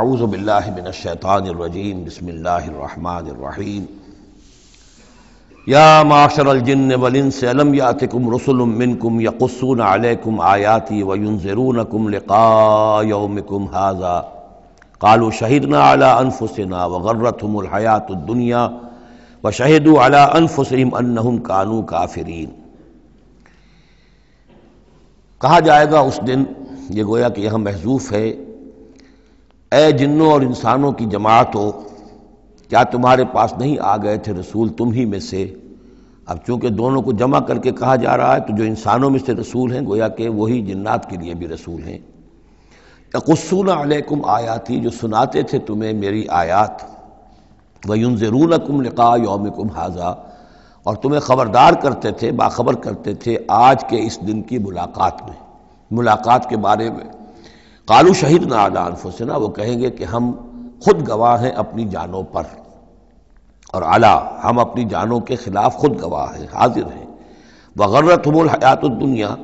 اعوذ باللہ من الشیطان الرجیم بسم اللہ الرحمن الرحیم یا معشر الجن والانس الم یاتکم رسل منکم یقصون علیکم آیاتی وینذرونکم لقاء یومکم ھذا قالوا شہدنا علی انفسنا وغرتهم الحیاۃ الدنیا وشہدوا علی انفسہم انہم کانوا کافرین۔ کہا جائے گا اس دن، یہ گویا کہ یہاں محذوف ہے، اے جنوں اور انسانوں کی جماعتوں، کیا تمہارے پاس نہیں آ گئے تھے رسول تم ہی میں سے؟ اب چونکہ دونوں کو جمع کر کے کہا جا رہا ہے تو جو انسانوں میں سے رسول ہیں گویا کہ وہی جنات کے لیے بھی رسول ہیں۔ یقصون علیکم آیاتی، جو سناتے تھے تمہیں میری آیات، وینذرونکم لقاء یومکم ھذا، اور تمہیں خبردار کرتے تھے، باخبر کرتے تھے آج کے اس دن کی ملاقات کے بارے میں۔ قالوا شہدنا علی انفسنا، وہ کہیں گے کہ ہم خود گواہ ہیں اپنی جانوں پر، اور علی، ہم اپنی جانوں کے خلاف خود گواہ ہیں، حاضر ہیں۔ وغرتهم الحیاۃ الدنیا،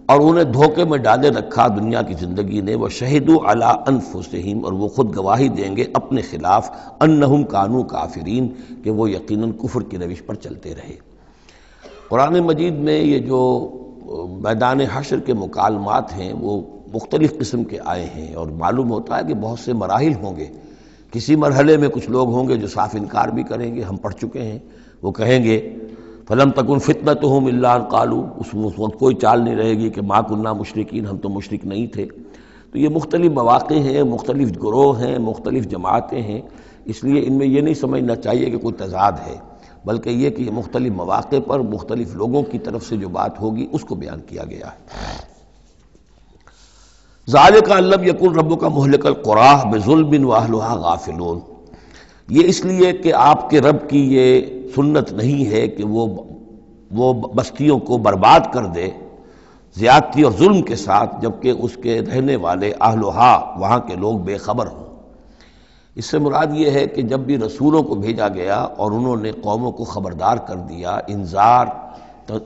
اور انہیں دھوکے میں ڈالے رکھا دنیا کی زندگی نے، وشہدوا علی انفسہم، اور وہ خود گواہی دیں گے اپنے خلاف، انہم کانوا کافرین، کہ وہ یقیناً کفر کی روش پر چلتے رہے۔ قرآن مجید میں یہ جو میدان حشر کے مکالمات ہیں وہ مختلف قسم کے آئے ہیں، اور معلوم ہوتا ہے کہ بہت سے مراحل ہوں گے۔ کسی مرحلے میں کچھ لوگ ہوں گے جو صاف انکار بھی کریں گے، ہم پڑھ چکے ہیں، وہ کہیں گے فَلَمْ تَكُنْ فِتْنَتُهُمْ إِلَّا أَنْ قَالُوا، اس وقت کوئی چال نہیں رہے گی کہ مَا كُنَّا مُشْرِكِينَ، ہم تو مشرک نہیں تھے۔ تو یہ مختلف مواقع ہیں، مختلف گروہ ہیں، مختلف جماعتیں ہیں، اس لیے ان میں یہ نہیں سمجھنا چاہیے کہ کوئی تضاد ہے، بلکہ یہ کہ یہ مختلف مواقع پر مختلف لوگوں کی طرف سے جو بات ہوگی اس کو بیان کیا گیا ہے۔ ذالک ان لم یکن ربک مہلک القری بظلم واہلھا غافلون، یہ اس لیے کہ آپ کے رب کی یہ سنت نہیں ہے کہ وہ بستیوں کو برباد کر دے زیادتی اور ظلم کے ساتھ، جبکہ اس کے رہنے والے اہلھا، وہاں کے لوگ بے خبر ہوں۔ اس سے مراد یہ ہے کہ جب بھی رسولوں کو بھیجا گیا اور انہوں نے قوموں کو خبردار کر دیا، انذار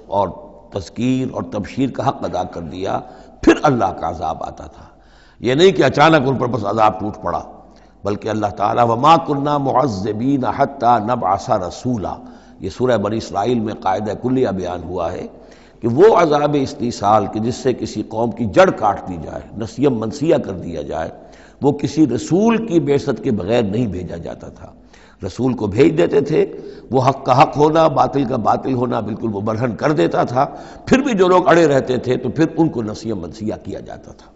اور تذکیر اور تبشیر کا حق ادا کر دیا، پھر اللہ کا عذاب آتا تھا۔ یہ نہیں کہ اچانک ان پر بس عذاب ٹوٹ پڑا، بلکہ اللہ تعالیٰ وَمَا كُنَّا مُعَذِّبِينَ حَتَّى نَبْعَثَ رَسُولًا، یہ سورہ بنی اسرائیل میں قاعدہ کلیہ بیان ہوا ہے کہ وہ عذاب استیصال کہ جس سے کسی قوم کی جڑ کاٹ دی جائے، نسیم منسیہ کر دیا جائے، وہ کسی رسول کی بعثت کے بغیر نہیں بھیجا جاتا تھا۔ رسول کو بھیج دیتے تھے، وہ حق کا حق ہونا، باطل کا باطل ہونا بالکل وہ برہن کر دیتا تھا، پھر بھی جو لوگ اڑے رہتے تھے تو پھر ان کو نسیم منسیہ کیا جاتا تھا۔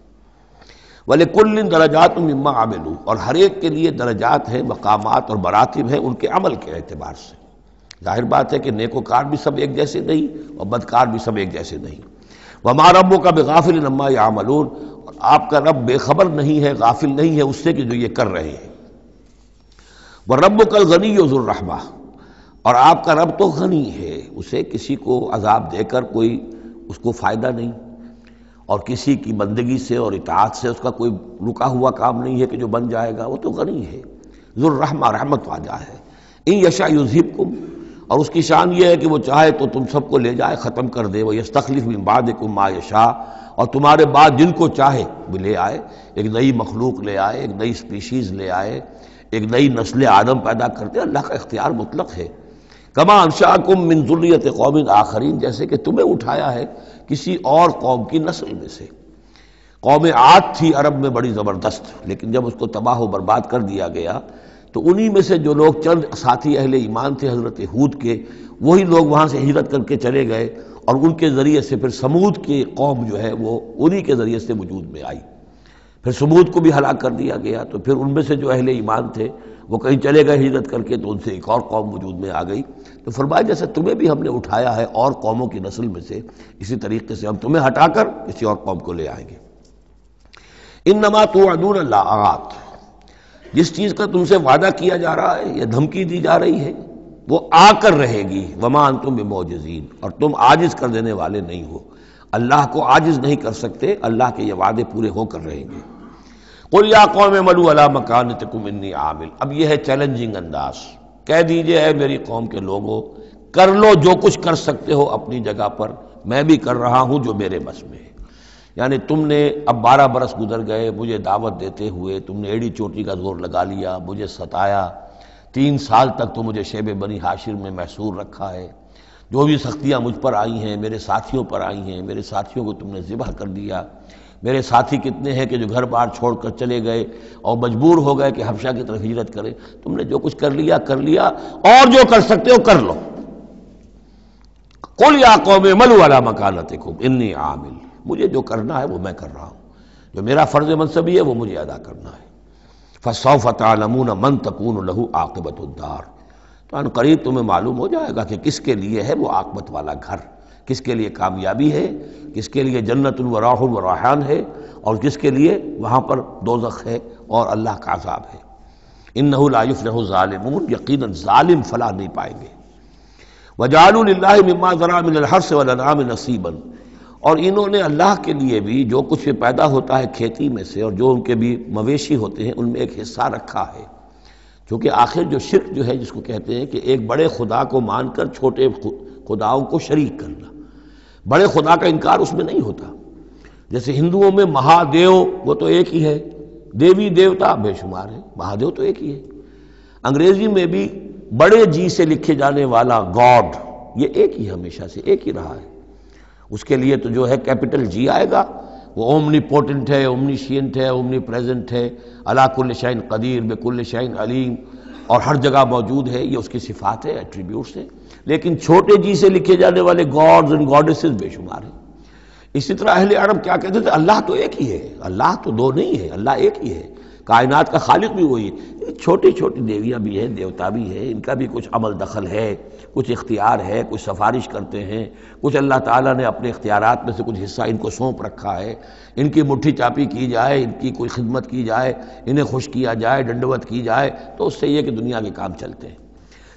وَلِكُلٍّ دَرَجَاتٌ مِّمَّا عَمِلُوا، اور ہر ایک کے لیے درجات ہیں، مقامات اور مراتب ہیں ان کے عمل کے اعتبار سے۔ ظاہر بات ہے کہ نیکوکار بھی سب ایک جیسے نہیں اور بدکار بھی سب ایک جیسے نہیں۔ وَمَا رَبُّكَ بِغَافِلٍ عَمَّا يَعْمَلُونَ، اور آپ کا رب بے خبر نہیں ہے، غافل نہیں ہے اس سے کہ جو یہ کر رہے ہیں۔ وَرَبُّكَ الْغَنِيُّ ذُو الرَّحْمَةِ، اور آپ کا رب تو غنی ہے، اسے کسی کو عذاب دے کر کوئی اس کو فائدہ نہیں، اور کسی کی بندگی سے اور اطاعت سے اس کا کوئی رکا ہوا کام نہیں ہے کہ جو بن جائے گا، وہ تو غنی ہے، ذو الرحمہ، رحمت والا ہے۔ ان یشاء یذھبکم، اور اس کی شان یہ ہے کہ وہ چاہے تو تم سب کو لے جائے، ختم کر دے، ویستخلف من بعدکم ما یشاء، اور تمہارے بعد جن کو چاہے وہ لے آئے، ایک نئی مخلوق لے آئے، ایک نئی سپیشیز لے آئے، ایک نئی نسل آدم پیدا کرتے۔ اللہ کا اختیار مطلق ہے۔ کما انشأکم من ذریۃ قوم آخرین، جیسے کہ تمہیں اٹھایا ہے کسی اور قوم کی نسل میں سے۔ قوم عاد تھی عرب میں بڑی زبردست، لیکن جب اس کو تباہ و برباد کر دیا گیا تو انہی میں سے جو لوگ چند ساتھی اہل ایمان تھے حضرت ہود کے، وہی لوگ وہاں سے ہجرت کر کے چلے گئے، اور ان کے ذریعے سے پھر سمود کی قوم جو ہے وہ انہی کے ذریعے سے وجود میں آئی۔ پھر سمود کو بھی ہلاک کر دیا گیا، تو پھر ان میں سے جو اہل ایمان تھے وہ کہیں چلے گئے ہجرت کر کے، تو ان سے ایک اور قوم وجود میں آ گئی۔ تو فرمایا جیسے تمہیں بھی ہم نے اٹھایا ہے اور قوموں کی نسل میں سے، اسی طریقے سے ہم تمہیں ہٹا کر کسی اور قوم کو لے آئیں گے۔ انما توعدون لآت، جس چیز کا تم سے وعدہ کیا جا رہا ہے یا دھمکی دی جا رہی ہے وہ آ کر رہے گی۔ وما انتم بمعجزین، اور تم عاجز کر دینے والے نہیں ہو، اللہ کو عاجز نہیں کر سکتے، اللہ کے یہ وعدے پورے ہو کر رہیں گے۔ قل یا قوم اعملوا علی مکانتکم انی عامل، اب یہ ہے چیلنجنگ انداز، کہہ دیجئے اے میری قوم کے لوگوں، کر لو جو کچھ کر سکتے ہو اپنی جگہ پر، میں بھی کر رہا ہوں جو میرے بس میں ہے۔ یعنی تم نے اب 12 برس گزر گئے مجھے دعوت دیتے ہوئے، تم نے ایڑی چوٹی کا زور لگا لیا، مجھے ستایا، 3 سال تک تو مجھے شیب بنی ہاشم میں محصور رکھا ہے، جو بھی سختیاں مجھ پر آئی ہیں میرے ساتھیوں پر آئی ہیں، میرے ساتھیوں کو تم نے ذبح کر دیا، میرے ساتھی کتنے ہیں کہ جو گھر بار چھوڑ کر چلے گئے اور مجبور ہو گئے کہ حبشہ کی طرف ہجرت کریں، تم نے جو کچھ کر لیا اور جو کر سکتے ہو کر لو۔ قل یا قوم اعملوا علی مکانتکم انی عامل، مجھے جو کرنا ہے وہ میں کر رہا ہوں، جو میرا فرض منصبی ہے وہ مجھے ادا کرنا ہے۔ فسوف تعلمون من تکون لہ عاقبۃ الدار، تو ان قریب تمہیں معلوم ہو جائے گا کہ کس کے لیے ہے وہ عاقبت والا گھر، کس کے لیے کامیابی ہے، کس کے لیے جنت و راح و ریحان ہے، اور کس کے لیے وہاں پر دوزخ ہے اور اللہ کا عذاب ہے۔ انہ لا یفلح الظالمون، یقیناً ظالم فلاح نہیں پائیں گے۔ وجعلوا للہ مما ذرا من الحرث والانعام نصیبا، اور انہوں نے اللہ کے لیے بھی جو کچھ پیدا ہوتا ہے کھیتی میں سے اور جو ان کے بھی مویشی ہوتے ہیں ان میں ایک حصہ رکھا ہے، کیونکہ آخر جو شرک جو ہے جس کو کہتے ہیں کہ ایک بڑے خدا کو مان کر چھوٹے خداؤں کو شریک کرنا، بڑے خدا کا انکار اس میں نہیں ہوتا۔ جیسے ہندوؤں میں مہادیو وہ تو ایک ہی ہے، دیوی دیوتا بے شمار ہے، مہادیو تو ایک ہی ہے۔ انگریزی میں بھی بڑے جی سے لکھے جانے والا گاڈ یہ ایک ہی ہمیشہ سے ایک ہی رہا ہے، اس کے لیے تو جو ہے کیپٹل جی آئے گا، وہ اومنی پوٹنٹ ہے، اومنیشینٹ ہے، اومنی پریزنٹ ہے، علی کل شیء قدیر بکل شیء علیم، اور ہر جگہ موجود ہے، یہ اس کی صفات ہے، ایٹریبیوٹس ہیں۔ لیکن چھوٹے جی سے لکھے جانے والے گاڈز اینڈ گاڈیسز بے شمار ہیں۔ اسی طرح اہل عرب کیا کہتے تھے؟ اللہ تو ایک ہی ہے، اللہ تو دو نہیں ہے، اللہ ایک ہی ہے، کائنات کا خالق بھی وہی ہے۔ چھوٹی چھوٹی دیویاں بھی ہیں، دیوتا بھی ہیں، ان کا بھی کچھ عمل دخل ہے، کچھ اختیار ہے، کچھ سفارش کرتے ہیں، کچھ اللہ تعالیٰ نے اپنے اختیارات میں سے کچھ حصہ ان کو سونپ رکھا ہے، ان کی مٹھی چاپی کی جائے، ان کی کوئی خدمت کی جائے، انہیں خوش کیا جائے، ڈنڈوت کی جائے، تو اس سے یہ کہ دنیا کے کام چلتے ہیں۔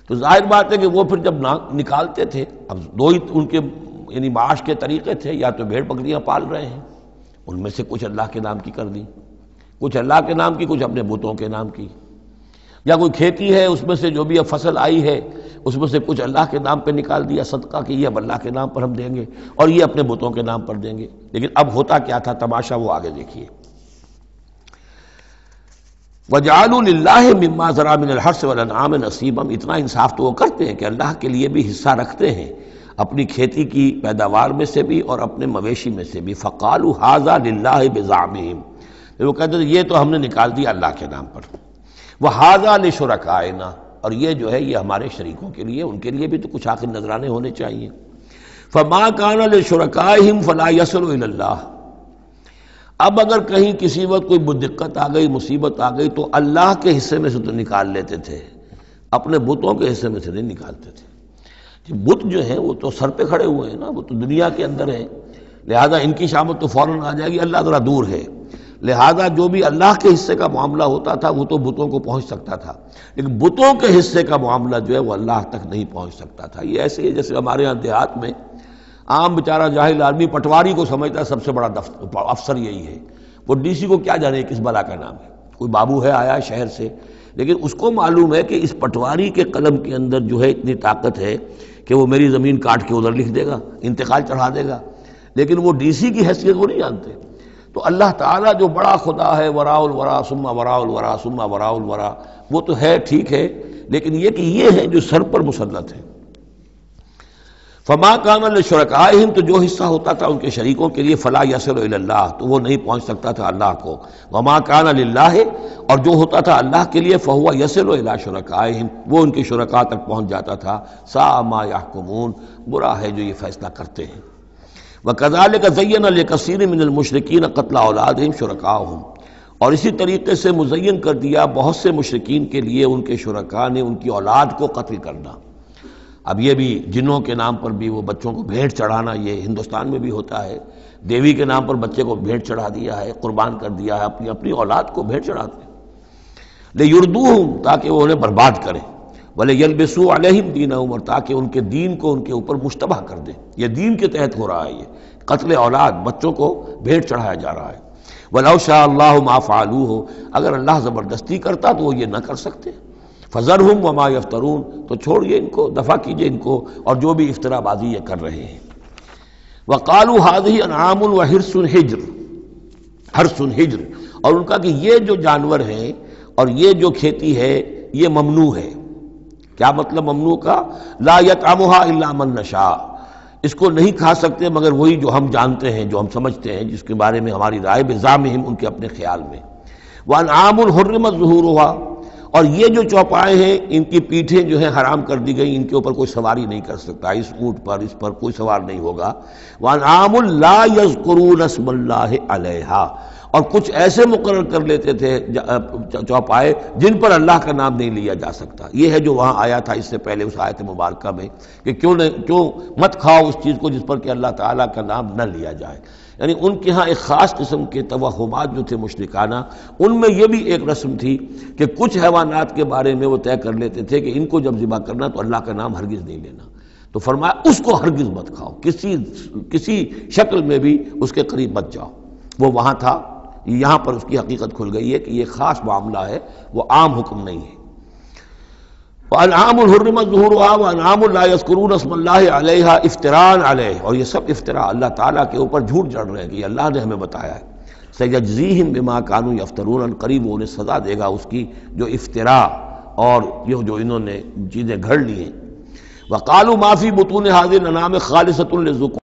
تو ظاہر بات ہے کہ وہ پھر جب نکالتے تھے، اب دو ہی ان کے یعنی معاش کے طریقے تھے، یا تو بھیڑ بکریاں پال رہے ہیں، ان میں سے کچھ اللہ کے نام کی کر دی، کچھ اللہ کے نام کی، کچھ اپنے بتوں کے نام کی، یا کوئی کھیتی ہے اس میں سے جو بھی اب فصل آئی ہے اس میں سے کچھ اللہ کے نام پہ نکال دیا صدقہ کہ یہ اب اللہ کے نام پر ہم دیں گے اور یہ اپنے بتوں کے نام پر دیں گے۔ لیکن اب ہوتا کیا تھا تماشا وہ آگے دیکھیے۔ وَجَعَلُوا لِلَّهِ مِمَّا ذَرَا مِنَ الْحَرْثِ وَالْأَنْعَامِ نَصِيبًا، اتنا انصاف تو وہ کرتے ہیں کہ اللہ کے لیے بھی حصہ رکھتے ہیں، اپنی کھیتی کی پیداوار میں سے بھی اور اپنے مویشی میں سے بھی۔ فَقَالُوا هَذَا لِلَّهِ بِزَعْمِهِمْ، وہ کہتے ہیں یہ تو ہم نے نکال دیا اللہ کے نام پر، وَهَذَا لِشُرَكَائِنَا، اور یہ جو ہے یہ ہمارے شریکوں کے لیے، ان کے لیے بھی تو کچھ آخر نذرانے ہونے چاہیے۔ فَمَا كَانَ لِشُرَكَائِهِمْ فَلَا يَصِلُ إِلَى اللَّهِ، اب اگر کہیں کسی وقت کوئی دقت آ گئی، مصیبت آ گئی، تو اللہ کے حصے میں سے تو نکال لیتے تھے، اپنے بتوں کے حصے میں سے نہیں نکالتے تھے۔ بت جو ہیں وہ تو سر پہ کھڑے ہوئے ہیں نا، وہ تو دنیا کے اندر ہیں، لہذا ان کی شامت تو فوراً آ جائے گی، اللہ ذرا دور ہے، لہذا جو بھی اللہ کے حصے کا معاملہ ہوتا تھا وہ تو بتوں کو پہنچ سکتا تھا، لیکن بتوں کے حصے کا معاملہ جو ہے وہ اللہ تک نہیں پہنچ سکتا تھا۔ یہ ایسے ہے جیسے ہمارے ہاں دیہات میں عام بیچارہ جاہل آدمی پٹواری کو سمجھتا ہے سب سے بڑا افسر یہی ہے، وہ ڈی سی کو کیا جانے کس بلا کا نام ہے، کوئی بابو ہے آیا شہر سے، لیکن اس کو معلوم ہے کہ اس پٹواری کے قلم کے اندر جو ہے اتنی طاقت ہے کہ وہ میری زمین کاٹ کے ادھر لکھ دے گا، انتقال چڑھا دے گا، لیکن وہ ڈی سی کی حیثیت وہ نہیں جانتے۔ تو اللہ تعالیٰ جو بڑا خدا ہے، وراء الورا ثم وراء الورا ثم وراء الورا، وہ تو ہے ٹھیک ہے، لیکن یہ کہ یہ ہے جو سر پر مسلط ہے۔ فما کان لشرکائہم، تو جو حصہ ہوتا تھا ان کے شریکوں کے لیے، فلا یصل الی اللہ، تو وہ نہیں پہنچ سکتا تھا اللہ کو۔ وما کان للہ، اور جو ہوتا تھا اللہ کے لیے، فہو یصل الی شرکائہم، وہ ان کے شرکاء تک پہنچ جاتا تھا۔ ساء ما یحکمون، برا ہے جو یہ فیصلہ کرتے ہیں۔ وَكَذَلِكَ زَيَّنَ لِكَثِيرٍ مِّنَ الْمُشْرِكِينَ قَتْلَ أَوْلَادِهِمْ شُرَكَاؤُهُمْ، اور اسی طریقے سے مزین کر دیا بہت سے مشرکین کے لیے ان کے شرکاء نے ان کی اولاد کو قتل کرنا۔ اب یہ بھی جنوں کے نام پر بھی وہ بچوں کو بھیٹ چڑھانا، یہ ہندوستان میں بھی ہوتا ہے، دیوی کے نام پر بچے کو بھیٹ چڑھا دیا ہے، قربان کر دیا ہے، اپنی اولاد کو بھیٹ چڑھاتے ہیں، لِيُرْدُوهُمْ، تاکہ وہ انہیں برباد کریں، وَلِيَلْبِسُوا عَلَيْهِمْ دِينَهُمْ، اور تاکہ ان کے دین کو ان کے اوپر مشتبہ کر دیں۔ یہ دین کے تحت ہو رہا ہے، یہ قتل اولاد، بچوں کو بھیٹ چڑھایا جا رہا ہے۔ وَلَوْ شَاءَ اللَّهُ مَا فَعَلُوهُ، اگر اللہ زبردستی کرتا تو وہ یہ نہ کر سکتے۔ فَذَرْهُمْ وَمَا يَفْتَرُونَ، تو چھوڑیے ان کو، دفع کیجیے ان کو اور جو بھی افترا بازی یہ کر رہے ہیں۔ وقالوا هذه انعام وحرث حجر، حرث حجر، اور ان کا کہ یہ جو جانور ہیں اور یہ جو کھیتی ہے یہ ممنوع ہے۔ کیا مطلب ممنوع کا؟ لا یطعمها الا من نشاء، اس کو نہیں کھا سکتے مگر وہی جو ہم جانتے ہیں، جو ہم سمجھتے ہیں، جس کے بارے میں ہماری رائے بزعمہم، ان کے اپنے خیال میں۔ وانعام حرمت ظہورها، اور یہ جو چوپائے ہیں ان کی پیٹھیں جو ہیں حرام کر دی گئی، ان کے اوپر کوئی سواری نہیں کر سکتا، اس اونٹ پر اس پر کوئی سوار نہیں ہوگا۔ وانعام لا یذکرون اسم اللہ علیہا، اور کچھ ایسے مقرر کر لیتے تھے چوپائے جن پر اللہ کا نام نہیں لیا جا سکتا۔ یہ ہے جو وہاں آیا تھا اس سے پہلے اس آیت مبارکہ میں کہ کیوں مت کھاؤ اس چیز کو جس پر کہ اللہ تعالیٰ کا نام نہ لیا جائے۔ یعنی ان کے ہاں ایک خاص قسم کے توہمات جو تھے مشرکانہ، ان میں یہ بھی ایک رسم تھی کہ کچھ حیوانات کے بارے میں وہ طے کر لیتے تھے کہ ان کو جب ذبح کرنا تو اللہ کا نام ہرگز نہیں لینا، تو فرمایا اس کو ہرگز مت کھاؤ، کسی شکل میں بھی اس کے قریب مت جاؤ۔ وہ وہاں تھا، یہاں پر اس کی حقیقت کھل گئی ہے کہ یہ خاص معاملہ ہے، وہ عام حکم نہیں ہے۔ وَأَنْعَامٌ حُرِّمَتْ ظُهُورُهَا وَأَنْعَامٌ لَا يَذْكُرُونَ اسْمَ اللَّهِ عَلَيْهَا افْتِرَاءً عَلَيْهِ، اور یہ سب افطرا اللہ تعالیٰ کے اوپر جھوٹ جڑ رہے ہیں کہ یہ اللہ نے ہمیں بتایا ہے۔ سَيَجْزِيهِمْ بِمَا كَانُوا يَفْتَرُونَ، قریب انہیں سزا دے گا اس کی جو افطرا اور یہ جو انہوں نے چیزیں گھڑ لی ہیں۔ وَقَالُوا مَا فِي بُطُونِ هَذِهِ الْأَنْعَامِ خَالِصَةٌ لِلذُّكُورِ،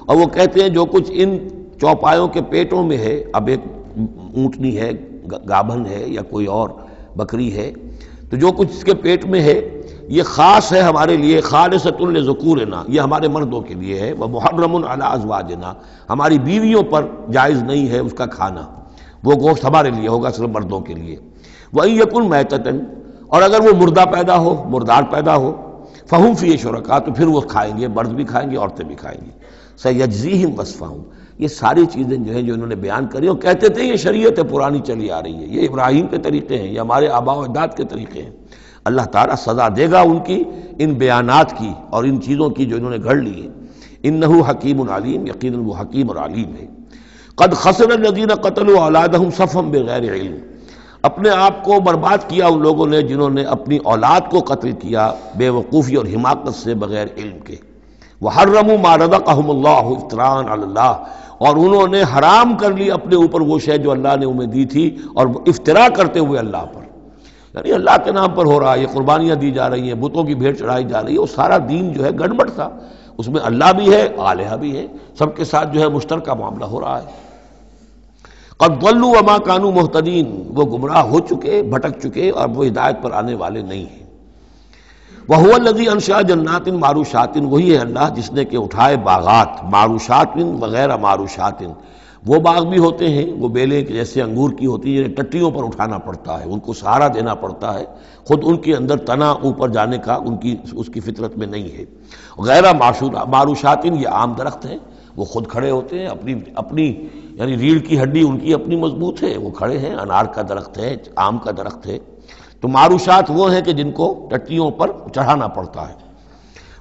اور وہ کہتے ہیں جو کچھ ان چوپایوں کے پیٹوں میں ہے، اب ایک اونٹنی ہے، گابھن ہے یا کوئی اور بکری ہے، تو جو کچھ اس کے پیٹ میں ہے یہ خاص ہے ہمارے لیے، خالصۃ لذکورنا، یہ ہمارے مردوں کے لیے ہے، ومحرم علی ازواجنا، ہماری بیویوں پر جائز نہیں ہے اس کا کھانا، وہ گوشت ہمارے لیے ہوگا صرف مردوں کے لیے۔ وَإِن يَكُن مَيْتَةً، اور اگر وہ مردہ پیدا ہو، مردار پیدا ہو، فَهُمْ فِيهِ شُرَكَاء، تو پھر وہ کھائیں گے، مرد بھی کھائیں گے عورتیں بھی کھائیں گی۔ سَيَجْزِيهِمْ وَصْفَهُمْ، یہ ساری چیزیں جو ہیں جو انہوں نے بیان کری اور کہتے تھے یہ شریعت پرانی چلی آ رہی ہے، یہ ابراہیم کے طریقے ہیں، یہ ہمارے آباء و اجداد کے طریقے ہیں، اللہ تعالیٰ سزا دے گا ان کی ان بیانات کی اور ان چیزوں کی جو انہوں نے گھڑ لی ہے۔ انہ حکیم علیم، یقیناً وہ حکیم اور علیم ہے۔ قد خسر الذین قتلوا اولادہم صفحا بغیر علم، اپنے آپ کو برباد کیا ان لوگوں نے جنہوں نے اپنی اولاد کو قتل کیا بے وقوفی اور حماقت سے، بغیر علم کے۔ وحرموا ما رزقهم اللہ افتراء علی اللہ، اور انہوں نے حرام کر لی اپنے اوپر وہ شے جو اللہ نے انہیں دی تھی، اور افطرا کرتے ہوئے اللہ پر، یعنی اللہ کے نام پر ہو رہا ہے، یہ قربانیاں دی جا رہی ہیں، بتوں کی بھیٹ چڑھائی جا رہی ہے، وہ سارا دین جو ہے گڑبڑ تھا، اس میں اللہ بھی ہے، آلہہ بھی ہے، سب کے ساتھ جو ہے مشترکہ معاملہ ہو رہا ہے۔ قد ضلوا وما كانوا مهتدين، وہ گمراہ ہو چکے، بھٹک چکے، اور وہ ہدایت پر آنے والے نہیں ہیں۔ وَهُوَ الَّذِي أَنشَأَ جَنَّاتٍ مَعْرُوشَاتٍ، وہی ہے اللہ جس نے کہ اٹھائے باغات، معروشات وغیرہ معروشات، وہ باغ بھی ہوتے ہیں وہ بیلیں جیسے انگور کی ہوتی ہیں، ٹٹیوں پر اٹھانا پڑتا ہے، ان کو سہارا دینا پڑتا ہے، خود ان کے اندر تنا اوپر جانے کا اس کی فطرت میں نہیں ہے۔ غیر معروشات، یہ عام درخت ہیں، وہ خود کھڑے ہوتے ہیں، اپنی یعنی ریڑھ کی ہڈی ان کی اپنی مضبوط ہے، وہ کھڑے ہیں، انار کا درخت ہے، آم کا درخت ہے۔ تو معروشات وہ ہیں کہ جن کو ٹٹیوں پر چڑھانا پڑتا ہے۔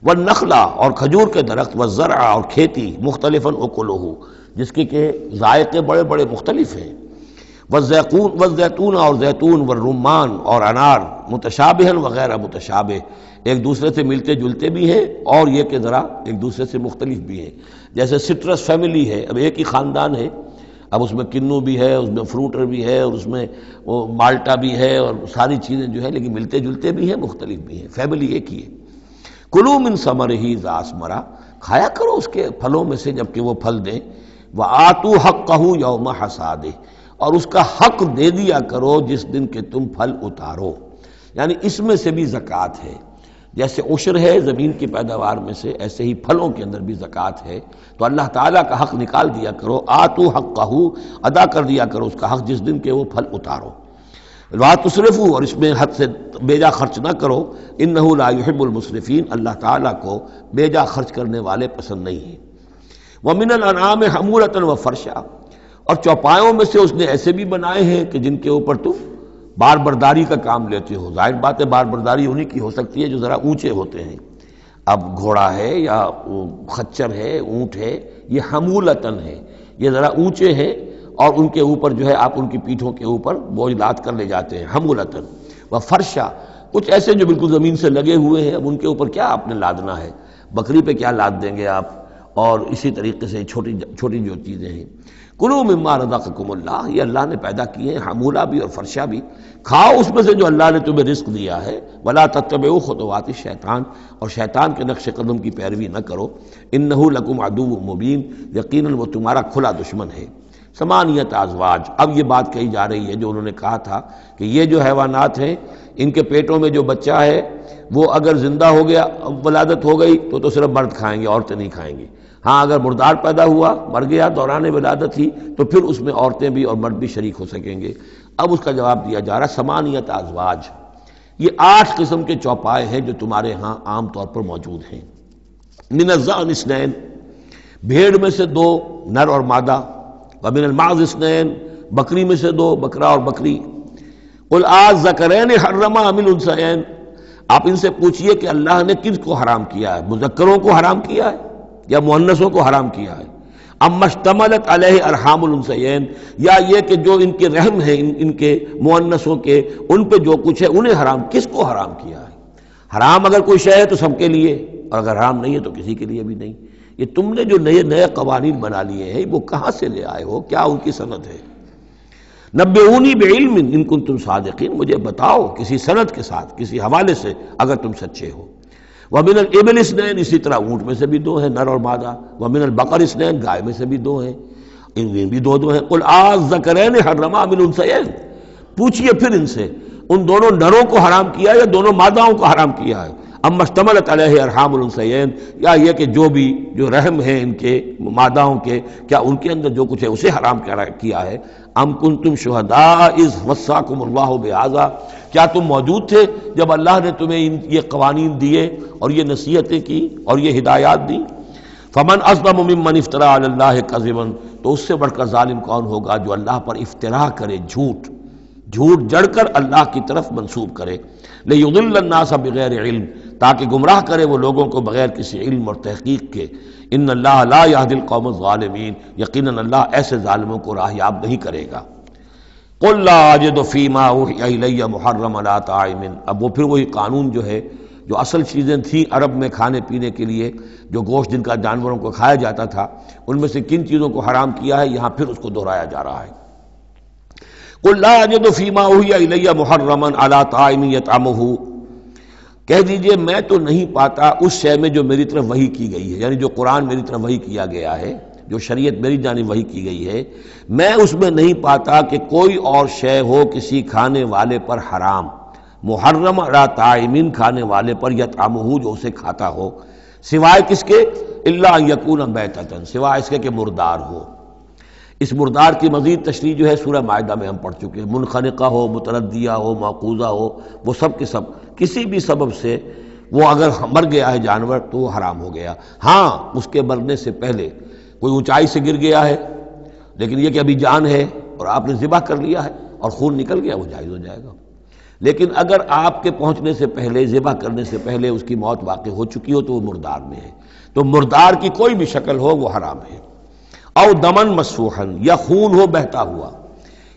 والنخلا، اور کھجور کے درخت، والزرع، اور کھیتی، مختلفاً اکلہ، جس کے کہ ذائقے بڑے بڑے مختلف ہیں۔ والزیتون، اور زیتون، والرمان، اور انار، متشابہاً وغیر متشابہ، ایک دوسرے سے ملتے جلتے بھی ہیں اور یہ کہ ذرا ایک دوسرے سے مختلف بھی ہیں۔ جیسے سٹرس فیملی ہے، اب ایک ہی خاندان ہے، اب اس میں کنو بھی ہے، اس میں فروٹر بھی ہے، اور اس میں وہ مالٹا بھی ہے، اور ساری چیزیں جو ہے لیکن ملتے جلتے بھی ہیں، مختلف بھی ہیں، فیملی ایک ہی ہے۔ کلوا من ثمرہ اذا اثمر، کھایا کرو اس کے پھلوں میں سے جب کہ وہ پھل دیں۔ وآتوا حقہ یوم حصادہ، اور اس کا حق دے دیا کرو جس دن کہ تم پھل اتارو، یعنی اس میں سے بھی زکوٰۃ ہے، جیسے عشر ہے زمین کی پیداوار میں سے، ایسے ہی پھلوں کے اندر بھی زکوٰۃ ہے، تو اللہ تعالیٰ کا حق نکال دیا کرو، آتوا حقہ، ادا کر دیا کرو اس کا حق جس دن کہ وہ پھل اتارو۔ لا تسرفوا، اور اس میں حد سے بیجا خرچ نہ کرو، انہ لا یحب المسرفین، اللہ تعالیٰ کو بیجا خرچ کرنے والے پسند نہیں ہیں۔ ومن الانعام حمولۃ وفرشا، اور چوپایوں میں سے اس نے ایسے بھی بنائے ہیں کہ جن کے اوپر تم بار برداری کا کام لیتے ہو، ظاہر بات ہے بار برداری انہی کی ہو سکتی ہے جو ذرا اونچے ہوتے ہیں، اب گھوڑا ہے یا خچر ہے، اونٹ ہے، یہ حمولتاً ہے، یہ ذرا اونچے ہیں اور ان کے اوپر جو ہے آپ ان کی پیٹھوں کے اوپر بوجھ لاد کر لے جاتے ہیں، حمولتاً وفرشا، کچھ ایسے جو بالکل زمین سے لگے ہوئے ہیں، اب ان کے اوپر کیا آپ نے لادنا ہے، بکری پہ کیا لاد دیں گے آپ، اور اسی طریقے سے چھوٹی چھوٹی جو چیزیں ہیں، کلوا مما رزقکم اللہ، یہ اللہ نے پیدا کیے ہیں، حمولہ بھی اور فرشہ بھی، کھاؤ اس میں سے جو اللہ نے تمہیں رزق دیا ہے، ولا تتبعوا خطوات الشیطان، اور شیطان کے نقش قدم کی پیروی نہ کرو، انہ لکم عدو مبین، یقیناً وہ تمہارا کھلا دشمن ہے۔ ثمانیت ازواج، اب یہ بات کہی جا رہی ہے جو انہوں نے کہا تھا کہ یہ جو حیوانات ہیں ان کے پیٹوں میں جو بچہ ہے وہ اگر زندہ ہو گیا، ولادت ہو گئی تو صرف مرد کھائیں گے، عورتیں نہیں کھائیں گے۔ ہاں اگر مردار پیدا ہوا، مر گیا دوران ولادت ہی، تو پھر اس میں عورتیں بھی اور مرد بھی شریک ہو سکیں گے۔ اب اس کا جواب دیا جا رہا ثمانیت ازواج، یہ 8 قسم کے چوپائے ہیں جو تمہارے ہاں عام طور پر موجود ہیں۔ من الضأن اثنین، بھیڑ میں سے 2 نر اور مادہ، ومن المعز اثنین، بکری میں سے 2 بکرا اور بکری۔ قل الذکرین حرم ام الانثیین، آپ ان سے پوچھئے کہ اللہ نے کس کو حرام کیا ہے، مذکروں کو حرام کیا ہے یا مؤنثوں کو حرام کیا ہے؟ اما اشتملت علیہ ارحام الانثیین، یا یہ کہ جو ان کے رحم ہیں ان کے مؤنثوں کے، ان پہ جو کچھ ہے انہیں حرام، کس کو حرام کیا ہے؟ حرام اگر کوئی شے ہے تو سب کے لیے، اور اگر حرام نہیں ہے تو کسی کے لیے بھی نہیں۔ یہ تم نے جو نئے قوانین بنا لیے ہیں وہ کہاں سے لے آئے ہو؟ کیا ان کی سند ہے؟ نبئونی بعلم ان کنتم صادقین، مجھے بتاؤ کسی سند کے ساتھ، کسی حوالے سے اگر تم سچے ہو۔ ومن الابل اثنین، اسی طرح اونٹ میں سے بھی 2 ہیں نر اور مادہ۔ ومن البقر اثنین، گائے میں سے بھی 2 ہیں، ان میں بھی 2 ہیں۔ قل الذکرین حرم ام الانثیین، پوچھئے پھر ان سے ان دونوں نروں کو حرام کیا ہے یا دونوں ماداؤں کو حرام کیا ہے؟ اما اشتملت علیہ ارحام الانثیین، یا یہ کہ جو رحم ہیں ان کے ماداؤں کے، کیا ان کے اندر جو کچھ ہے اسے حرام کیا ہے؟ ام کنتم شہداء اذ وصاکم اللہ بہذا، کیا تم موجود تھے جب اللہ نے تمہیں یہ قوانین دیے اور یہ نصیحتیں کی اور یہ ہدایات دی؟ فمن اظلم ممن افترى علی اللہ کذبا، تو اس سے بڑھ کر ظالم کون ہوگا جو اللہ پر افترا کرے، جھوٹ جڑ کر اللہ کی طرف منسوب کرے۔ لیضل الناس بغیر علم، تاکہ گمراہ کرے وہ لوگوں کو بغیر کسی علم اور تحقیق کے۔ ان اللہ لا یہدی القوم الظالمین، یقیناً اللہ ایسے ظالموں کو راہیاب نہیں کرے گا۔ قل لا اجد فیما اوحی الی محرما علی طاعم، اب وہ پھر وہی قانون جو ہے، جو اصل چیزیں تھیں عرب میں کھانے پینے کے لیے، جو گوشت جن کا جانوروں کو کھایا جاتا تھا، ان میں سے کن چیزوں کو حرام کیا ہے، یہاں پھر اس کو دہرایا جا رہا ہے۔ قل لا اجد فیما اوحی الی محرما علی طاعم یطعمہ، کہہ دیجئے میں تو نہیں پاتا اس شے میں جو میری طرف وحی کی گئی ہے، یعنی جو قرآن میری طرف وحی کیا گیا ہے، جو شریعت میری جانب وحی کی گئی ہے، میں اس میں نہیں پاتا کہ کوئی اور شے ہو کسی کھانے والے پر حرام، محرم علی طاعم، کھانے والے پر، یطعمہ جو اسے کھاتا ہو، سوائے کس کے؟ الا ان یکون میتۃ، سوائے اس کے کہ مردار ہو۔ اس مردار کی مزید تشریح جو ہے سورہ مائدہ میں ہم پڑھ چکے ہیں، منخنقہ ہو، متردیہ ہو، موقوذہ ہو، وہ سب کے سب کسی بھی سبب سے وہ اگر مر گیا ہے جانور تو وہ حرام ہو گیا۔ ہاں اس کے مرنے سے پہلے کوئی اونچائی سے گر گیا ہے، لیکن یہ کہ ابھی جان ہے اور آپ نے ذبح کر لیا ہے اور خون نکل گیا، وہ جائز ہو جائے گا۔ لیکن اگر آپ کے پہنچنے سے پہلے، ذبح کرنے سے پہلے اس کی موت واقع ہو چکی ہو تو وہ مردار میں ہے، تو مردار کی کوئی بھی شکل ہو وہ حرام ہے۔ او دمن مسفوحا، یا خون ہو بہتا ہوا،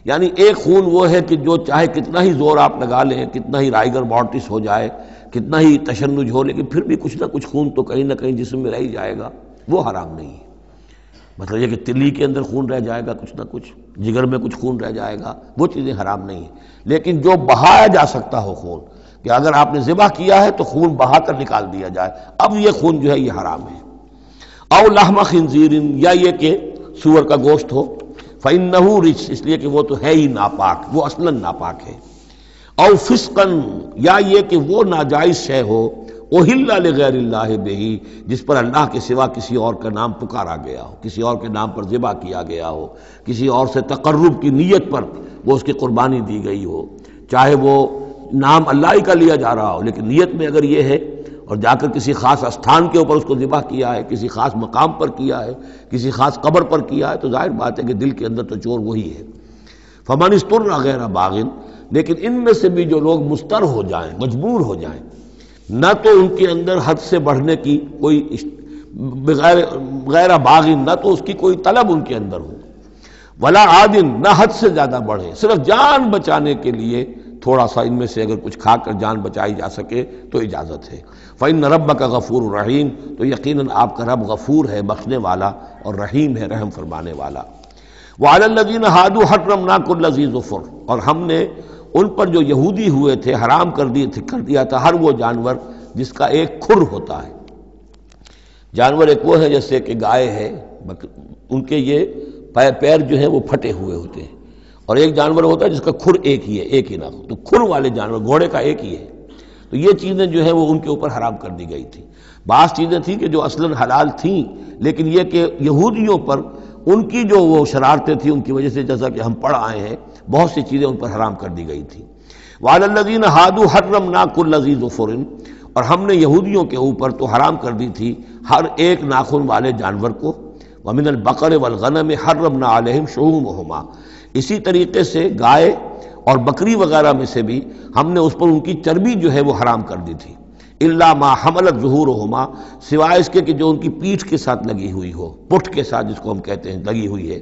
یعنی ایک خون وہ ہے کہ جو چاہے کتنا ہی زور آپ لگا لیں، کتنا ہی رائگر مارٹس ہو جائے، کتنا ہی تشنج ہو، لیکن پھر بھی کچھ نہ کچھ خون تو کہیں نہ کہیں جسم میں رہ ہی جائے گا، وہ حرام نہیں ہے۔ مطلب یہ کہ تلی کے اندر خون رہ جائے گا کچھ نہ کچھ، جگر میں کچھ خون رہ جائے گا، وہ چیزیں حرام نہیں ہیں۔ لیکن جو بہایا جا سکتا ہو خون، کہ اگر آپ نے ذبح کیا ہے تو خون بہا کر نکال دیا جائے، اب یہ خون جو ہے یہ حرام ہے۔ او لحم خنزیر، یا یہ کہ سور کا گوشت ہو، فإنہ رجس، اس لیے کہ وہ تو ہے ہی ناپاک، وہ اصلاً ناپاک ہے۔ او فسقاً، یا یہ کہ وہ ناجائز شے ہو، احل لغیر اللہ بہ، جس پر اللہ کے سوا کسی اور کا نام پکارا گیا ہو، کسی اور کے نام پر ذبح کیا گیا ہو، کسی اور سے تقرب کی نیت پر وہ اس کی قربانی دی گئی ہو، چاہے وہ نام اللہ ہی کا لیا جا رہا ہو، لیکن نیت میں اگر یہ ہے اور جا کر کسی خاص استھان کے اوپر اس کو ذبح کیا ہے، کسی خاص مقام پر کیا ہے، کسی خاص قبر پر کیا ہے، تو ظاہر بات ہے کہ دل کے اندر تو چور وہی ہے۔ فمن اضطر غیر باغ، لیکن ان میں سے بھی جو لوگ مضطر ہو جائیں، مجبور ہو جائیں، نہ تو ان کے اندر حد سے بڑھنے کی کوئی غیر باغ، نہ تو اس کی کوئی طلب ان کے اندر ہو، ولا عاد، نہ حد سے زیادہ بڑھے، صرف جان بچانے کے لیے تھوڑا سا ان میں سے اگر کچھ کھا کر جان بچائی جا سکے تو اجازت ہے۔ فإن ربک غفور رحیم، تو یقیناً آپ کا رب غفور ہے، بخشنے والا، اور رحیم ہے، رحم فرمانے والا۔ وعلی الذین ہادوا حرمنا کل ذی ظفر، اور ہم نے ان پر جو یہودی ہوئے تھے حرام کر دیا تھا ہر وہ جانور جس کا ایک کھر ہوتا ہے۔ جانور ایک وہ ہے جیسے کہ گائے ہے، ان کے یہ پیر جو ہیں وہ پھٹے ہوئے ہوتے ہیں، اور ایک جانور ہوتا ہے جس کا کھر ایک ہی ہے، ایک ہی نہ ہو، تو کھر والے جانور گھوڑے کا ایک ہی ہے، تو یہ چیزیں جو ہیں وہ ان کے اوپر حرام کر دی گئی تھی۔ بعض چیزیں تھیں کہ جو اصلاً حلال تھیں، لیکن یہ کہ یہودیوں پر ان کی جو وہ شرارتیں تھیں ان کی وجہ سے، جیسا کہ ہم پڑھ آئے ہیں، بہت سی چیزیں ان پر حرام کر دی گئی تھیں۔ وعلی الذین ہادوا حرمنا کل ذی ظفر، اور ہم نے یہودیوں کے اوپر تو حرام کر دی تھی ہر ایک ناخن والے جانور کو۔ ومن البقر والغنم حرمنا علیہم شحومہما، اسی طریقے سے گائے اور بکری وغیرہ میں سے بھی ہم نے اس پر ان کی چربی جو ہے وہ حرام کر دی تھی۔ الا ما حملت ظہورہما، سوائے اس کے کہ جو ان کی پیٹھ کے ساتھ لگی ہوئی ہو، پٹھ کے ساتھ جس کو ہم کہتے ہیں لگی ہوئی ہے،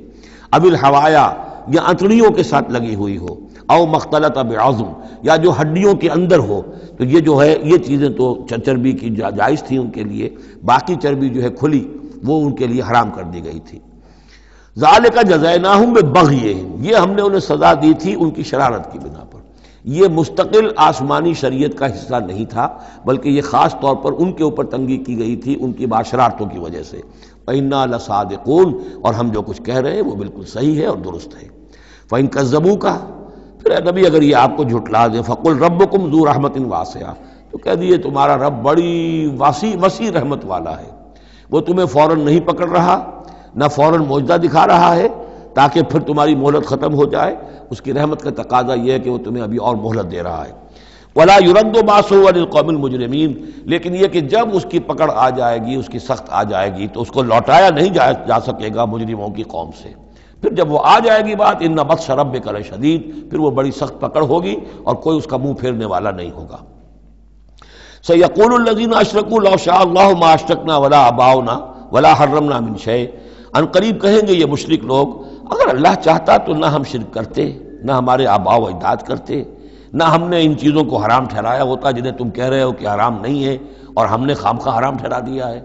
اب الحوایا، یا انتڑیوں کے ساتھ لگی ہوئی ہو، او مختلط بعظم، یا جو ہڈیوں کے اندر ہو، تو یہ جو ہے یہ چیزیں تو چربی کی جائز تھی ان کے لیے، باقی چربی جو ہے کھلی وہ ان کے لیے حرام کر دی گئی تھی۔ ذالک جزیناہم ببغیہم، یہ ہم نے انہیں سزا دی تھی ان کی شرارت کی بنا پر۔ یہ مستقل آسمانی شریعت کا حصہ نہیں تھا، بلکہ یہ خاص طور پر ان کے اوپر تنگی کی گئی تھی ان کی شرارتوں کی وجہ سے۔ وَإِنَّا لَصَادِقُونَ، اور ہم جو کچھ کہہ رہے ہیں وہ بالکل صحیح ہے اور درست ہے۔ فَإِن كَذَّبُوكَ، پھر اے نبی اگر یہ آپ کو جھٹلا دیں، فَقُلْ رَبُّكُمْ ذُو رَحْمَةٍ وَاسِعَةٍ، تو کہہ دیے تمہارا رب بڑی وسیع رحمت والا ہے، وہ تمہیں فوراً نہیں پکڑ رہا، نہ فوراً معجزہ دکھا رہا ہے تاکہ پھر تمہاری مہلت ختم ہو جائے، اس کی رحمت کا تقاضا یہ ہے کہ وہ تمہیں ابھی اور مہلت دے رہا ہے۔ وَلَا يُرَدُّ بَأْسُهُ عَنِ الْقَوْمِ الْمُجْرِمِينَ، لیکن یہ کہ جب اس کی پکڑ آ جائے گی، اس کی سخت آ جائے گی، تو اس کو لوٹایا نہیں جا سکے گا مجرموں کی قوم سے۔ پھر جب وہ آ جائے گی بات، اِنَّ بَطْشَ رَبِّكَ لَشَدِيدٌ، پھر وہ بڑی سخت پکڑ ہوگی اور کوئی اس کا منہ پھیرنے والا نہیں ہوگا۔ سَيَقُولُ الَّذِينَ أَشْرَكُوا لَوْ شَاءَ اللَّهُ مَا أَشْرَكْنَا وَلَا آبَاؤُنَا وَلَا حَرَّمْنَا مِنْ شَيْءٍ، ان قریب کہیں گے یہ مشرک لوگ، اگر اللہ چاہتا تو نہ ہم شرک کرتے، نہ ہمارے آباء و اجداد کرتے، نہ ہم نے ان چیزوں کو حرام ٹھہرایا ہوتا جنہیں تم کہہ رہے ہو کہ حرام نہیں ہے اور ہم نے خامخواہ حرام ٹھہرا دیا ہے۔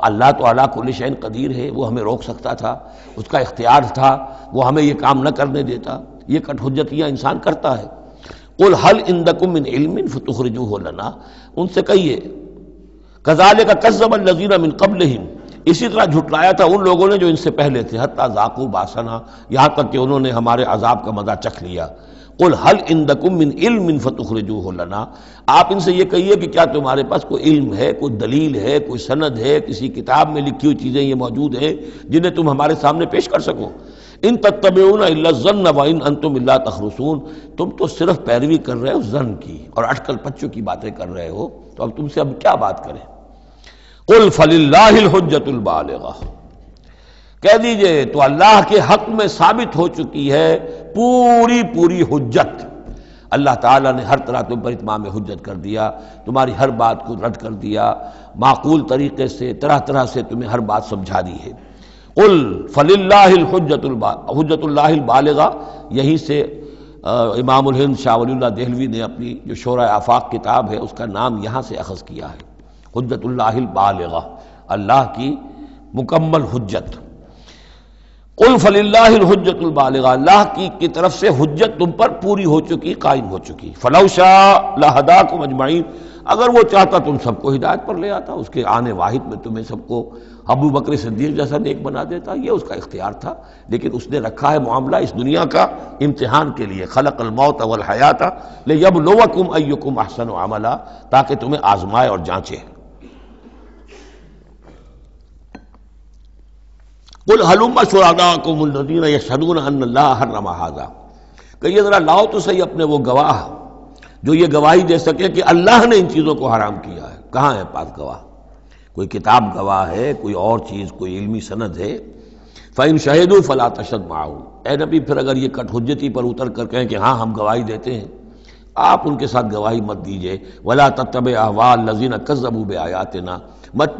اللہ تو علی کل شیء قدیر ہے، وہ ہمیں روک سکتا تھا، اس کا اختیار تھا، وہ ہمیں یہ کام نہ کرنے دیتا۔ یہ کٹ حجتیاں انسان کرتا ہے۔ قل هل عندکم من علم فتخرجوه لنا، ان سے کہیے کذالک کذب الذین من قبلہم، اسی طرح جھٹلایا تھا ان لوگوں نے جو ان سے پہلے تھے، حتی ذاقوا باسنا، یہاں تک کہ انہوں نے ہمارے عذاب کا مزہ چکھ لیا۔ قل هل عندکم من علم فتخرجوه لنا، آپ ان سے یہ کہیے کہ کیا تمہارے پاس کوئی علم ہے، کوئی دلیل ہے، کوئی سند ہے، کسی کتاب میں لکھی ہوئی چیزیں یہ موجود ہیں جنہیں تم ہمارے سامنے پیش کر سکو۔ ان تتبعون الا الظن وان انتم الا تخرصون، تم تو صرف پیروی کر رہے ہو ظن کی اور اٹکل پچوں کی باتیں کر رہے ہو، تو اب تم سے اب کیا بات کریں۔ قل فللہ الحجۃ البالغہ، کہہ دیجئے تو اللہ کے حق میں ثابت ہو چکی ہے پوری حجت۔ اللہ تعالیٰ نے ہر طرح تم پر اتمام حجت کر دیا، تمہاری ہر بات کو رد کر دیا، معقول طریقے سے طرح سے تمہیں ہر بات سمجھا دی ہے۔ قل فللہ حجت اللہ البالغہ، یہیں سے امام الہند شاہ ولی اللہ دہلوی نے اپنی جو شورۂ آفاق کتاب ہے اس کا نام یہاں سے اخذ کیا ہے، حجت اللہ البالغہ، اللہ کی مکمل حجت۔ قل فللہ الحجت البالغہ، اللہ کی طرف سے حجت تم پر پوری ہو چکی، قائم ہو چکی۔ فلو شاء لہداکم اجمعین، اگر وہ چاہتا تم سب کو ہدایت پر لے آتا، اس کے آنے واحد میں تمہیں سب کو ابو بکر صدیق جیسا نیک بنا دیتا، یہ اس کا اختیار تھا، لیکن اس نے رکھا ہے معاملہ اس دنیا کا امتحان کے لیے۔ خلق الموت والحیات لیبلوکم ایکم احسن عملا، تاکہ تمہیں آزمائے اور جانچے۔ قل ہلم شہداءکم الذین یشہدون ان اللہ حرم ھذا، کہیے ذرا لاؤ تو صحیح اپنے وہ گواہ جو یہ گواہی دے سکے کہ اللہ نے ان چیزوں کو حرام کیا ہے۔ کہاں ہے پاس گواہ؟ کوئی کتاب گواہ ہے، کوئی اور چیز، کوئی علمی سند ہے؟ فَإِن شَهِدُوا فَلَا تَشْهَدْ مَعَهُمْ، اے نبی پھر اگر یہ کٹ حجتی پر اتر کر کہیں کہ ہاں ہم گواہی دیتے ہیں، آپ ان کے ساتھ گواہی مت دیجئے۔ وَلَا تَتَّبِعْ أَهْوَاءَ الَّذِينَ كَذَّبُوا بِآيَاتِنَا، مت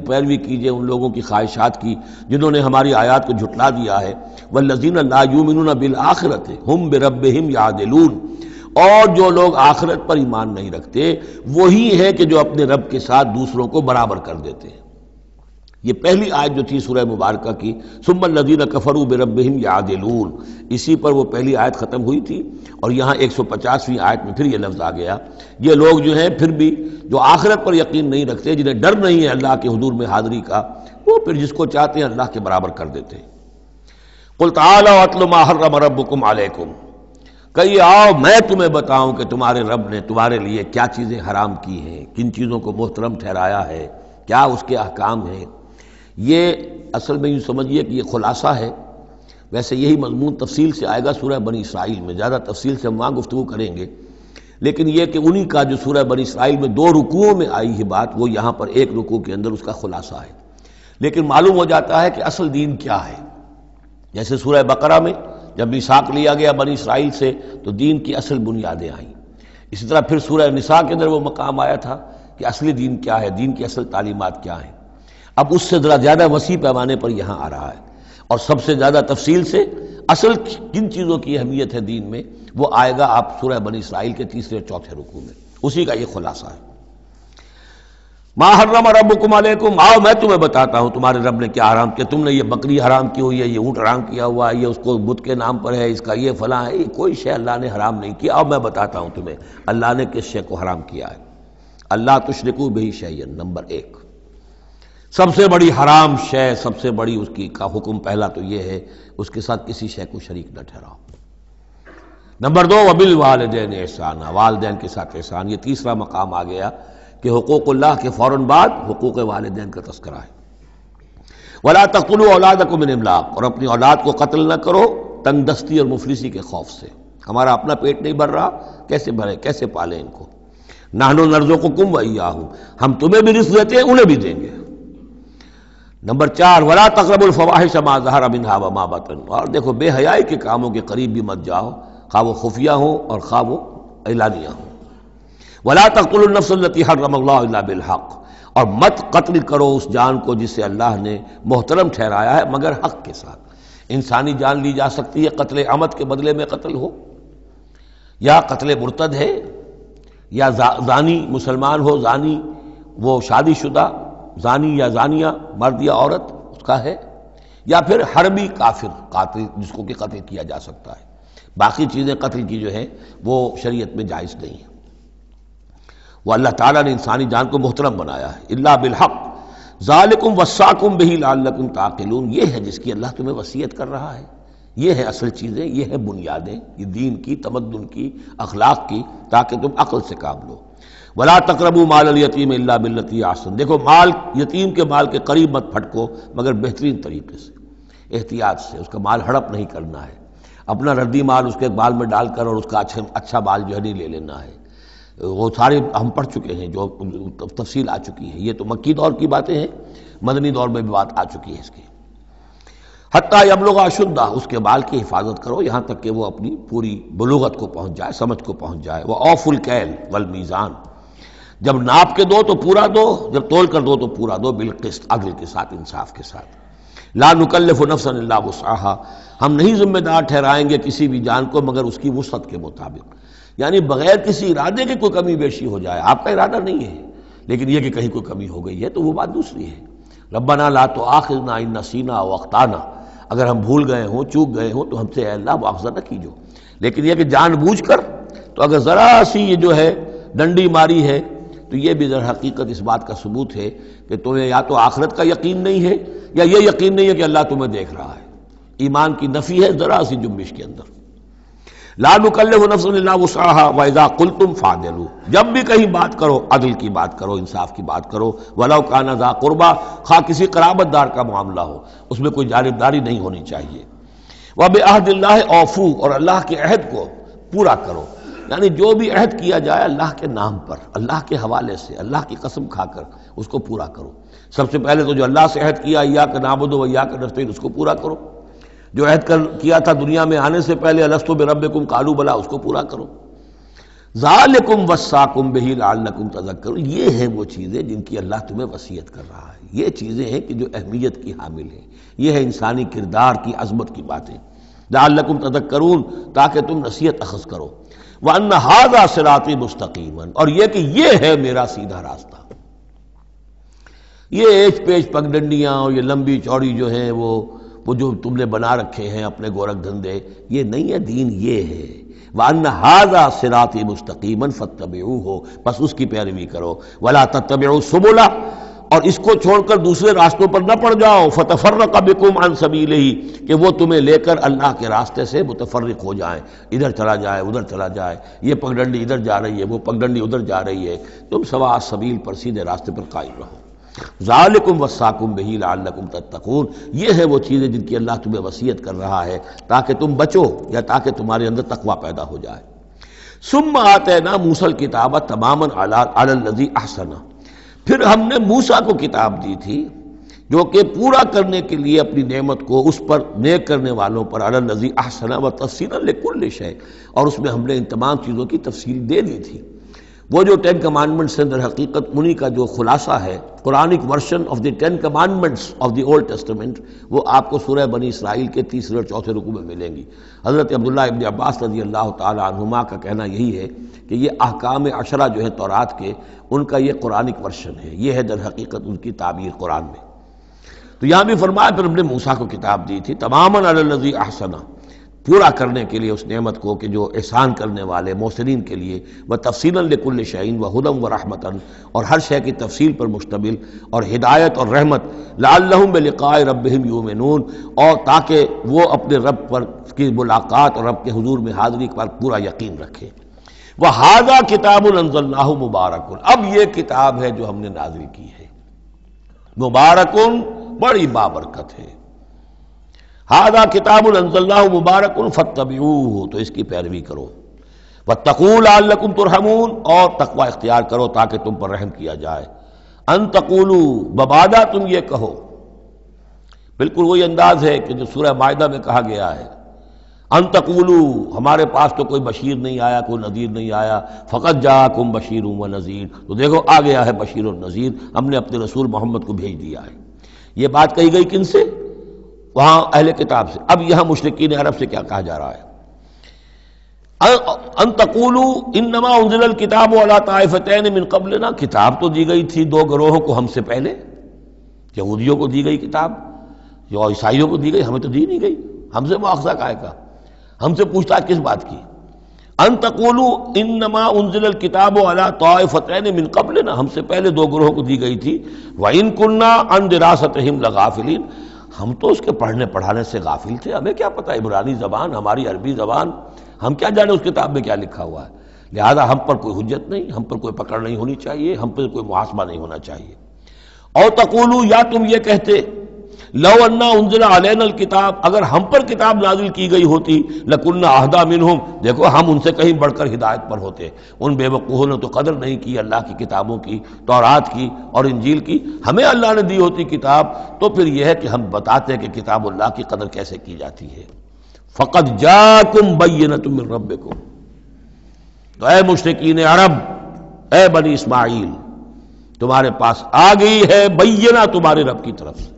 پیروی کیجئے ان لوگوں کی خواہشات کی جنہوں نے ہماری آیات کو جھٹلا دیا ہے۔ وَالَّذِينَ لَا يُؤْمِنُونَ بِالْآخِرَةِ هُمْ بِرَبِّهِمْ يَعْدِلُونَ، اور جو لوگ آخرت پر ایمان نہیں رکھتے وہی ہے کہ جو اپنے رب کے ساتھ دوسروں کو برابر کر دیتے ہیں۔ یہ پہلی آیت جو تھی سورہ مبارکہ کی، ثم الذین کفروا بربہم یعدلون، اسی پر وہ پہلی آیت ختم ہوئی تھی، اور یہاں 150ویں آیت میں پھر یہ لفظ آ گیا۔ یہ لوگ جو ہیں پھر بھی جو آخرت پر یقین نہیں رکھتے، جنہیں ڈر نہیں ہے اللہ کے حضور میں حاضری کا، وہ پھر جس کو چاہتے ہیں اللہ کے برابر کر دیتے ہیں۔ قل تعالوا اتل ما حرم ربکم علیکم، کہیے آؤ میں تمہیں بتاؤں کہ تمہارے رب نے تمہارے لیے کیا چیزیں حرام کی ہیں، کن چیزوں کو محترم ٹھہرایا ہے، کیا اس کے احکام ہیں۔ یہ اصل میں یوں سمجھیے کہ یہ خلاصہ ہے، ویسے یہی مضمون تفصیل سے آئے گا سورہ بنی اسرائیل میں، زیادہ تفصیل سے ہم وہاں گفتگو کریں گے، لیکن یہ کہ انہی کا جو سورہ بنی اسرائیل میں 2 رکوعوں میں آئی ہے بات، وہ یہاں پر 1 رکوع کے اندر اس کا خلاصہ ہے۔ لیکن معلوم ہو جاتا ہے کہ اصل دین کیا ہے۔ جیسے سورہ بقرہ میں جب میثاق لیا گیا بنی اسرائیل سے تو دین کی اصل بنیادیں آئیں، اسی طرح پھر سورہ نساء کے اندر وہ مقام آیا تھا کہ اصلی دین کیا ہے، دین کی اصل تعلیمات کیا ہیں۔ اب اس سے ذرا زیادہ وسیع پیمانے پر یہاں آ رہا ہے، اور سب سے زیادہ تفصیل سے اصل کن چیزوں کی اہمیت ہے دین میں وہ آئے گا آپ سورہ بنی اسرائیل کے 3 اور 4 رکوع میں، اسی کا یہ خلاصہ ہے۔ ما حرم ربکم علیکم، آؤ میں تمہیں بتاتا ہوں تمہارے رب نے کیا حرام کیا، تم نے یہ بکری حرام کی ہوئی ہے، یہ اونٹ حرام کیا ہوا ہے، یہ اس کو بت کے نام پر ہے، اس کا یہ فلاں ہے، یہ کوئی شے اللہ نے حرام نہیں کیا۔ آؤ میں بتاتا ہوں تمہیں اللہ نے کس شے کو حرام کیا ہے۔ اللہ تشرکوا بہ شیئا، نمبر 1 سب سے بڑی حرام شے، سب سے بڑی اس کی کا حکم پہلا تو یہ ہے اس کے ساتھ کسی شے کو شریک نہ ٹھہراؤ۔ نمبر 2 وبالوالدین احسانا، والدین کے ساتھ احسان، یہ تیسرا مقام آ گیا کہ حقوق اللہ کے فوراً بعد حقوق والدین کا تذکرہ ہے۔ ولا تقتلوا اولادکم من املاق، اور اپنی اولاد کو قتل نہ کرو تنگ دستی اور مفلسی کے خوف سے۔ ہمارا اپنا پیٹ نہیں بھر رہا، کیسے بھرے، کیسے پالیں ان کو۔ نحن نرزقکم وایاہم، ہم تمہیں بھی رزق دیتے ہیں انہیں بھی دیں گے۔ نمبر 4 ولا تقربوا الفواحش ما ظہر منها وما بطن، اور دیکھو بے حیائی کے کاموں کے قریب بھی مت جاؤ، خواہ وہ خفیہ ہوں اور خواہ وہ اعلانیہ ہوں۔ ولا تقتلوا النفس التي حرم الله الا بالحق، اور مت قتل کرو اس جان کو جسے اللہ نے محترم ٹھہرایا ہے مگر حق کے ساتھ۔ انسانی جان لی جا سکتی ہے قتل عمد کے بدلے میں قتل ہو، یا قتل مرتد ہے، یا زانی مسلمان ہو، زانی وہ شادی شدہ زانی یا زانیہ مرد یا عورت اس کا ہے، یا پھر حربی کافر قاتل جس کو کہ قتل کیا جا سکتا ہے۔ باقی چیزیں قتل کی جو ہیں وہ شریعت میں جائز نہیں ہیں۔ وہ اللہ تعالیٰ نے انسانی جان کو محترم بنایا ہے۔ الا بالحق ذالکم وصاکم بہ لعلکم تعقلون، یہ ہے جس کی اللہ تمہیں وصیت کر رہا ہے، یہ ہے اصل چیزیں، یہ ہے بنیادیں، یہ دین کی، تمدن کی، اخلاق کی، تاکہ تم عقل سے کام لو۔ ولا تقربوا مال الیتیم الا بالتی احسن، دیکھو مال یتیم کے مال کے قریب مت پھٹکو مگر بہترین طریقے سے، احتیاط سے، اس کا مال ہڑپ نہیں کرنا ہے، اپنا ردی مال اس کے مال میں ڈال کر اور اس کا اچھا مال جو ہے نہیں لے لینا ہے۔ وہ سارے ہم پڑھ چکے ہیں، جو تفصیل آ چکی ہے، یہ تو مکی دور کی باتیں ہیں، مدنی دور میں بھی بات آ چکی ہے اس کی۔ حتیٰ یبلغ اشدہ، اس کے مال کی حفاظت کرو یہاں تک کہ وہ اپنی پوری بلوغت کو پہنچ جائے، سمجھ کو پہنچ جائے۔ وہ اوفوا الکیل والمیزان، جب ناپ کے دو تو پورا دو، جب تول کر دو تو پورا دو، بالقسط، عدل کے ساتھ، انصاف کے ساتھ۔ لا نکلف نفسا الا وسعها، ہم نہیں ذمہ دار ٹھہرائیں گے کسی بھی جان کو مگر اس کی وسعت کے مطابق، یعنی بغیر کسی ارادے کے کوئی کمی بیشی ہو جائے، آپ کا ارادہ نہیں ہے لیکن یہ کہ کہیں کوئی کمی ہو گئی ہے تو وہ بات دوسری ہے۔ ربنا لا تؤاخذنا ان نسینا او اخطانا، اگر ہم بھول گئے ہوں، چوک گئے ہوں تو ہم سے اے اللہ مؤاخذہ نہ کیجو، لیکن یہ کہ جان بوجھ کر، تو اگر ذرا سی یہ جو ہے ڈنڈی ماری ہے تو یہ بھی در حقیقت اس بات کا ثبوت ہے کہ تمہیں یا تو آخرت کا یقین نہیں ہے یا یہ یقین نہیں ہے کہ اللہ تمہیں دیکھ رہا ہے۔ ایمان کی نفی ہے ذرا سی جنبش کے اندر۔ لا نکلف نفسا الا وسعها واذا قلتم فاعدلوا، جب بھی کہیں بات کرو عدل کی بات کرو، انصاف کی بات کرو، ولو کان ذا قربا، خواہ کسی قرابت دار کا معاملہ ہو، اس میں کوئی جانبداری نہیں ہونی چاہیے۔ وبعہد اللہ اوفوا، اور اللہ کے عہد کو پورا کرو، یعنی جو بھی عہد کیا جائے اللہ کے نام پر، اللہ کے حوالے سے، اللہ کی قسم کھا کر اس کو پورا کرو۔ سب سے پہلے تو جو اللہ سے عہد کیا ایاک نعبد و ایاک نستعین، اس کو پورا کرو۔ جو عہد کیا تھا دنیا میں آنے سے پہلے الستو بربکم قالوا بلا، اس کو پورا کرو۔ ذالکم وصاکم بہ لعلکم تذکرون، یہ ہیں وہ چیزیں جن کی اللہ تمہیں وصیت کر رہا ہے، یہ چیزیں ہیں کہ جو اہمیت کی حامل ہیں، یہ ہے انسانی کردار کی عظمت کی باتیں۔ لعلکم تذکرون، تاکہ تم نصیحت اخذ کرو۔ وَأَنَّ هَذَا صِرَاطِي مُسْتَقِيمًا، اور یہ کہ یہ ہے میرا سیدھا راستہ۔ یہ ایج پیچ پگڈنڈیاں اور یہ لمبی چوڑی جو ہیں وہ جو تم نے بنا رکھے ہیں اپنے گورکھ دھندے، یہ نہیں ہے دین، یہ ہے وَأَنَّ هَذَا صِرَاطِي مُسْتَقِيمًا فَاتَّبِعُوهُ، بس اس کی پیروی کرو۔ وَلَا تَتَّبِعُوا السُّبُلَ، اور اس کو چھوڑ کر دوسرے راستوں پر نہ پڑ جاؤ، فَتَفَرَّقَ بِكُمْ عَنْ سَبِيلِهِ، کہ وہ تمہیں لے کر اللہ کے راستے سے متفرق ہو جائیں، ادھر چلا جائے ادھر چلا جائے، یہ پگڈنڈی ادھر جا رہی ہے وہ پگڈنڈی ادھر جا رہی ہے، تم سواء السبیل پر سیدھے راستے پر قائم رہو۔ ذالکم وصاکم بہ لعلکم تتقون، یہ ہے وہ چیزیں جن کی اللہ تمہیں وصیت کر رہا ہے تاکہ تم بچو یا تاکہ تمہارے اندر تقوی پیدا ہو جائے۔ ثم آتینا موسیٰ الکتاب تماما علی الذی احسن، پھر ہم نے موسیٰ کو کتاب دی تھی جو کہ پورا کرنے کے لیے اپنی نعمت کو اس پر نیک کرنے والوں پر، علی الذی احسن وتفصیلا لکل شیء، اور اس میں ہم نے ان تمام چیزوں کی تفصیل دے دی تھی۔ وہ جو 10 کمانڈمنٹس ہیں در حقیقت انہی کا جو خلاصہ ہے، Quranic version of the 10 commandments of the old testament, وہ آپ کو سورہ بنی اسرائیل کے 3 اور 4 رکوع میں ملیں گی۔ حضرت عبداللہ ابن عباس رضی اللہ تعالی عنہما کا کہنا یہی ہے کہ یہ احکام عشرہ جو ہے تورات کے، ان کا یہ قرآنک ورشن ہے، یہ ہے در حقیقت ان کی تعبیر قرآن میں۔ تو یہاں بھی فرمایا پھر ہم نے موسیٰ کو کتاب دی تھی تماما علی الذی احسن، پورا کرنے کے لیے اس نعمت کو کہ جو احسان کرنے والے محسنین کے لیے، وہ تفصیلا لکل شیء وہدی ورحمۃ، اور ہر شے کی تفصیل پر مشتمل اور ہدایت اور رحمت، لعلہم بلقاء ربہم یؤمنون، اور تاکہ وہ اپنے رب پر کی ملاقات اور رب کے حضور میں حاضری پر پورا یقین رکھے۔ وَهَذَا كِتَابٌ أَنزَلْنَاهُ مُبَارَكٌ، اب یہ کتاب ہے جو ہم نے نازل کی ہے، مبارکن بڑی بابرکت ہے۔ ھذا کتاب انزلناہ مبارک فاتبعوہ، تو اس کی پیروی کرو۔ واتقوا لعلکم ترحمون، اور تقوی اختیار کرو تاکہ تم پر رحم کیا جائے۔ ان تقولوا، ببادا تم یہ کہو، بالکل وہی انداز ہے کہ جو سورہ مائدہ میں کہا گیا ہے، ان تقولوا، ہمارے پاس تو کوئی بشیر نہیں آیا، کوئی نذیر نہیں آیا، فقط جاءکم بشیر و نذیر، تو دیکھو آ گیا ہے بشیر و نذیر، ہم نے اپنے رسول محمد کو بھیج دیا ہے۔ یہ بات کہی گئی کن سے؟ وہاں اہل کتاب سے۔ اب یہاں مشرکین عرب سے کیا کہا جا رہا ہے؟ ان تقولوا انما انزل الکتاب علی طائفتین من قبلنا، کتاب تو دی گئی تھی 2 گروہوں کو ہم سے پہلے، یہودیوں کو دی گئی کتاب، جو عیسائیوں کو دی گئی، ہمیں تو دی نہیں گئی، ہم سے مواخذہ کائے کا، ہم سے پوچھتا کس بات کی؟ ان تقولوا انما انزل الکتاب علی طائفتین من قبلنا، ہم سے پہلے 2 گروہوں کو دی گئی تھی، وان كنا عن دراستہم لغافلین، ہم تو اس کے پڑھنے پڑھانے سے غافل تھے، ہمیں کیا پتہ عبرانی زبان، ہماری عربی زبان، ہم کیا جانے اس کتاب میں کیا لکھا ہوا ہے، لہذا ہم پر کوئی حجت نہیں، ہم پر کوئی پکڑ نہیں ہونی چاہیے، ہم پر کوئی محاسبہ نہیں ہونا چاہیے۔ اور تقولوا، یا تم یہ کہتے، لو انا انزل علینا الکتاب، اگر ہم پر کتاب نازل کی گئی ہوتی، لکنا اہدی منہم، دیکھو ہم ان سے کہیں بڑھ کر ہدایت پر ہوتے۔ ان بے وقوفوں نے تو قدر نہیں کی اللہ کی کتابوں کی، تورات کی اور انجیل کی، ہمیں اللہ نے دی ہوتی کتاب تو پھر یہ ہے کہ ہم بتاتے کہ کتاب اللہ کی قدر کیسے کی جاتی ہے۔ فقد جاءکم بینۃ من ربکم، تو اے مشرکین عرب، اے بنی اسماعیل، تمہارے پاس آ گئی ہے بینہ تمہارے رب کی طرف سے،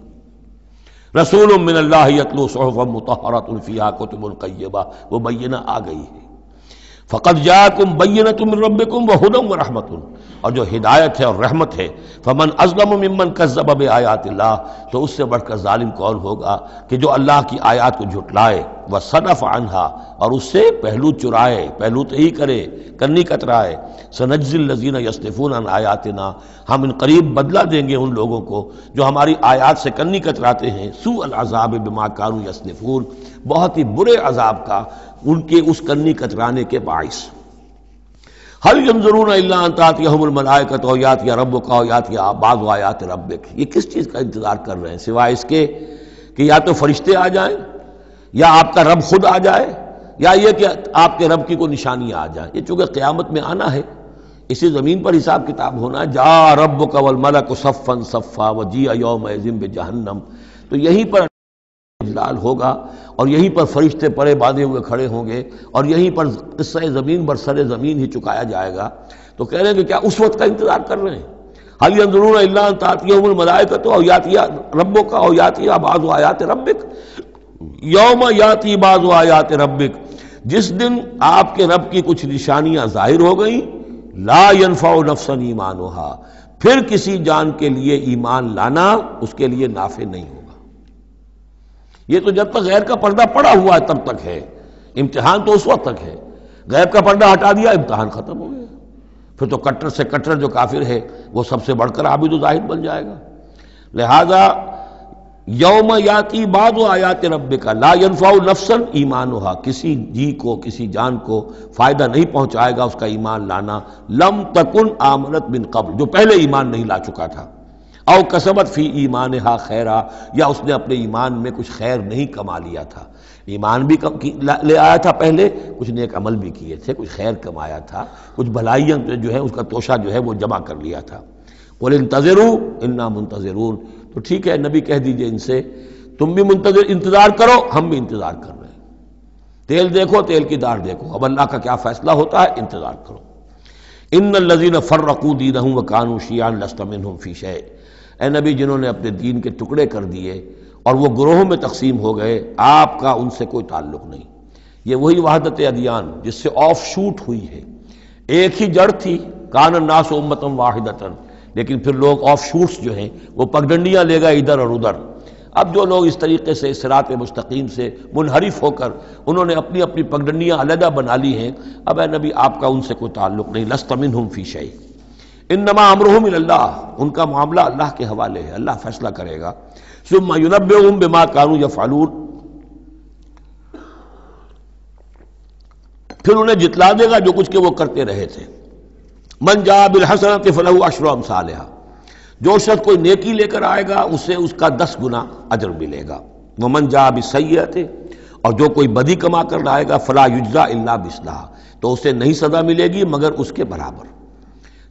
رسول من اللہ یتلو صحفا مطہرۃ فیہا کتب قیمہ، وہ بینہ آ گئی ہے۔ فقد جاءکم بینۃ من ربکم وہدی ورحمۃ، اور جو ہدایت ہے اور رحمت ہے، فمن اظلم ممن کذب بآیات اللہ، تو اس سے بڑھ کر ظالم کون ہوگا کہ جو اللہ کی آیات کو جھٹلائے، وصدف عنہا، اور اس سے پہلو چرائے، پہلو تہی کرے، کنی کترائے۔ سنجزی الذین یصدفون عن آیاتنا، ہم ان قریب بدلہ دیں گے ان لوگوں کو جو ہماری آیات سے کنی کتراتے ہیں، سوء العذاب بما کانوا یصدفون، بہت ہی برے عذاب کا ان کے اس کنی کترانے کے باعث۔ هل ينظرون الا ان تاتيهم الملائکۃ او یاتی ربک او یاتی بعض آیات ربک، یہ کس چیز کا انتظار کر رہے ہیں سوائے اس کے کہ یا تو فرشتے آ جائیں، یا آپ کا رب خود آ جائے، یا یہ کہ آپ کے رب کی کوئی نشانیاں آ جائیں۔ یہ چونکہ قیامت میں آنا ہے، اسی زمین پر حساب کتاب ہونا ہے، جاء ربک والملک صفا صفا وجیء یومئذ بجہنم، تو یہیں پر اجلال ہوگا اور یہیں پر فرشتے پڑے باندھے ہوئے کھڑے ہوں گے، اور یہیں پر قصہ زمین بر سر زمین ہی چکایا جائے گا۔ تو کہہ رہے ہیں کہ کیا اس وقت کا انتظار کر رہے ہیں؟ هل ينظرون الا ان تاتيهم الملائکۃ او یاتی ربک او یاتی بعض آیات ربک، یوم یاتی بعض آیات ربک، جس دن آپ کے رب کی کچھ نشانیاں ظاہر ہو گئیں، لا ينفع نفسا ایمانھا، پھر کسی جان کے لیے ایمان لانا اس کے لیے نافع نہیں ہوگا۔ یہ تو جب تک غیر کا پردہ پڑا ہوا ہے تب تک ہے، امتحان تو اس وقت تک ہے۔ غیر کا پردہ ہٹا دیا، امتحان ختم ہو گیا، پھر تو کٹر سے کٹر جو کافر ہے وہ سب سے بڑھ کر عابد و زاہد بن جائے گا۔ لہذا یوم یاتی بعض آیات ربک لا ينفع نفسا ایمانھا، کسی جی کو، کسی جان کو فائدہ نہیں پہنچائے گا اس کا ایمان لانا، لم تکن آمنت من قبل، جو پہلے ایمان نہیں لا چکا تھا، او کسبت فی ایمانھا خیرا، یا اس نے اپنے ایمان میں کچھ خیر نہیں کما لیا تھا، ایمان بھی لے آیا تھا پہلے، کچھ نیک عمل بھی کیے تھے، کچھ خیر کمایا تھا، کچھ بھلائیاں جو ہے اس کا توشہ جو ہے وہ جمع کر لیا تھا۔ قل انتظروا انا منتظرون، تو ٹھیک ہے نبی کہہ دیجئے ان سے تم بھی انتظار کرو، ہم بھی انتظار کر رہے ہیں، تیل دیکھو تیل کی دار دیکھو، اب اللہ کا کیا فیصلہ ہوتا ہے انتظار کرو۔ ان الذین فرقوا دینہم وکانوا شیعا لست منہم فی شیء، اے نبی جنہوں نے اپنے دین کے ٹکڑے کر دیے اور وہ گروہوں میں تقسیم ہو گئے، آپ کا ان سے کوئی تعلق نہیں۔ یہ وہی وحدت ادیان جس سے آف شوٹ ہوئی ہے، ایک ہی جڑ تھی، کان الناس امۃ واحدۃ، لیکن پھر لوگ آف شوٹس جو ہیں وہ پگڈنڈیاں لے گئے ادھر اور ادھر۔ اب جو لوگ اس طریقے سے صراط مستقیم سے منحرف ہو کر انہوں نے اپنی اپنی پگڈنڈیاں علیحدہ بنا لی ہیں، اب اے نبی آپ کا ان سے کوئی تعلق نہیں، لست منہم فی شیء، انما امرہم الی اللہ، ان کا معاملہ اللہ کے حوالے ہے، اللہ فیصلہ کرے گا۔ ثم ینبئہم بما کانوا یفعلون، پھر انہیں جتلا دے گا جو کچھ کہ وہ کرتے رہے تھے۔ من جاء بالحسنۃ فلہ عشر امثالھا، جو شخص کوئی نیکی لے کر آئے گا اسے اس کا 10 گنا اجر ملے گا۔ ومن جاء بالسیئۃ، اور جو کوئی بدی کما کر لائے گا فلا یجزا الا مثلھا، تو اسے نہیں سزا ملے گی مگر اس کے برابر۔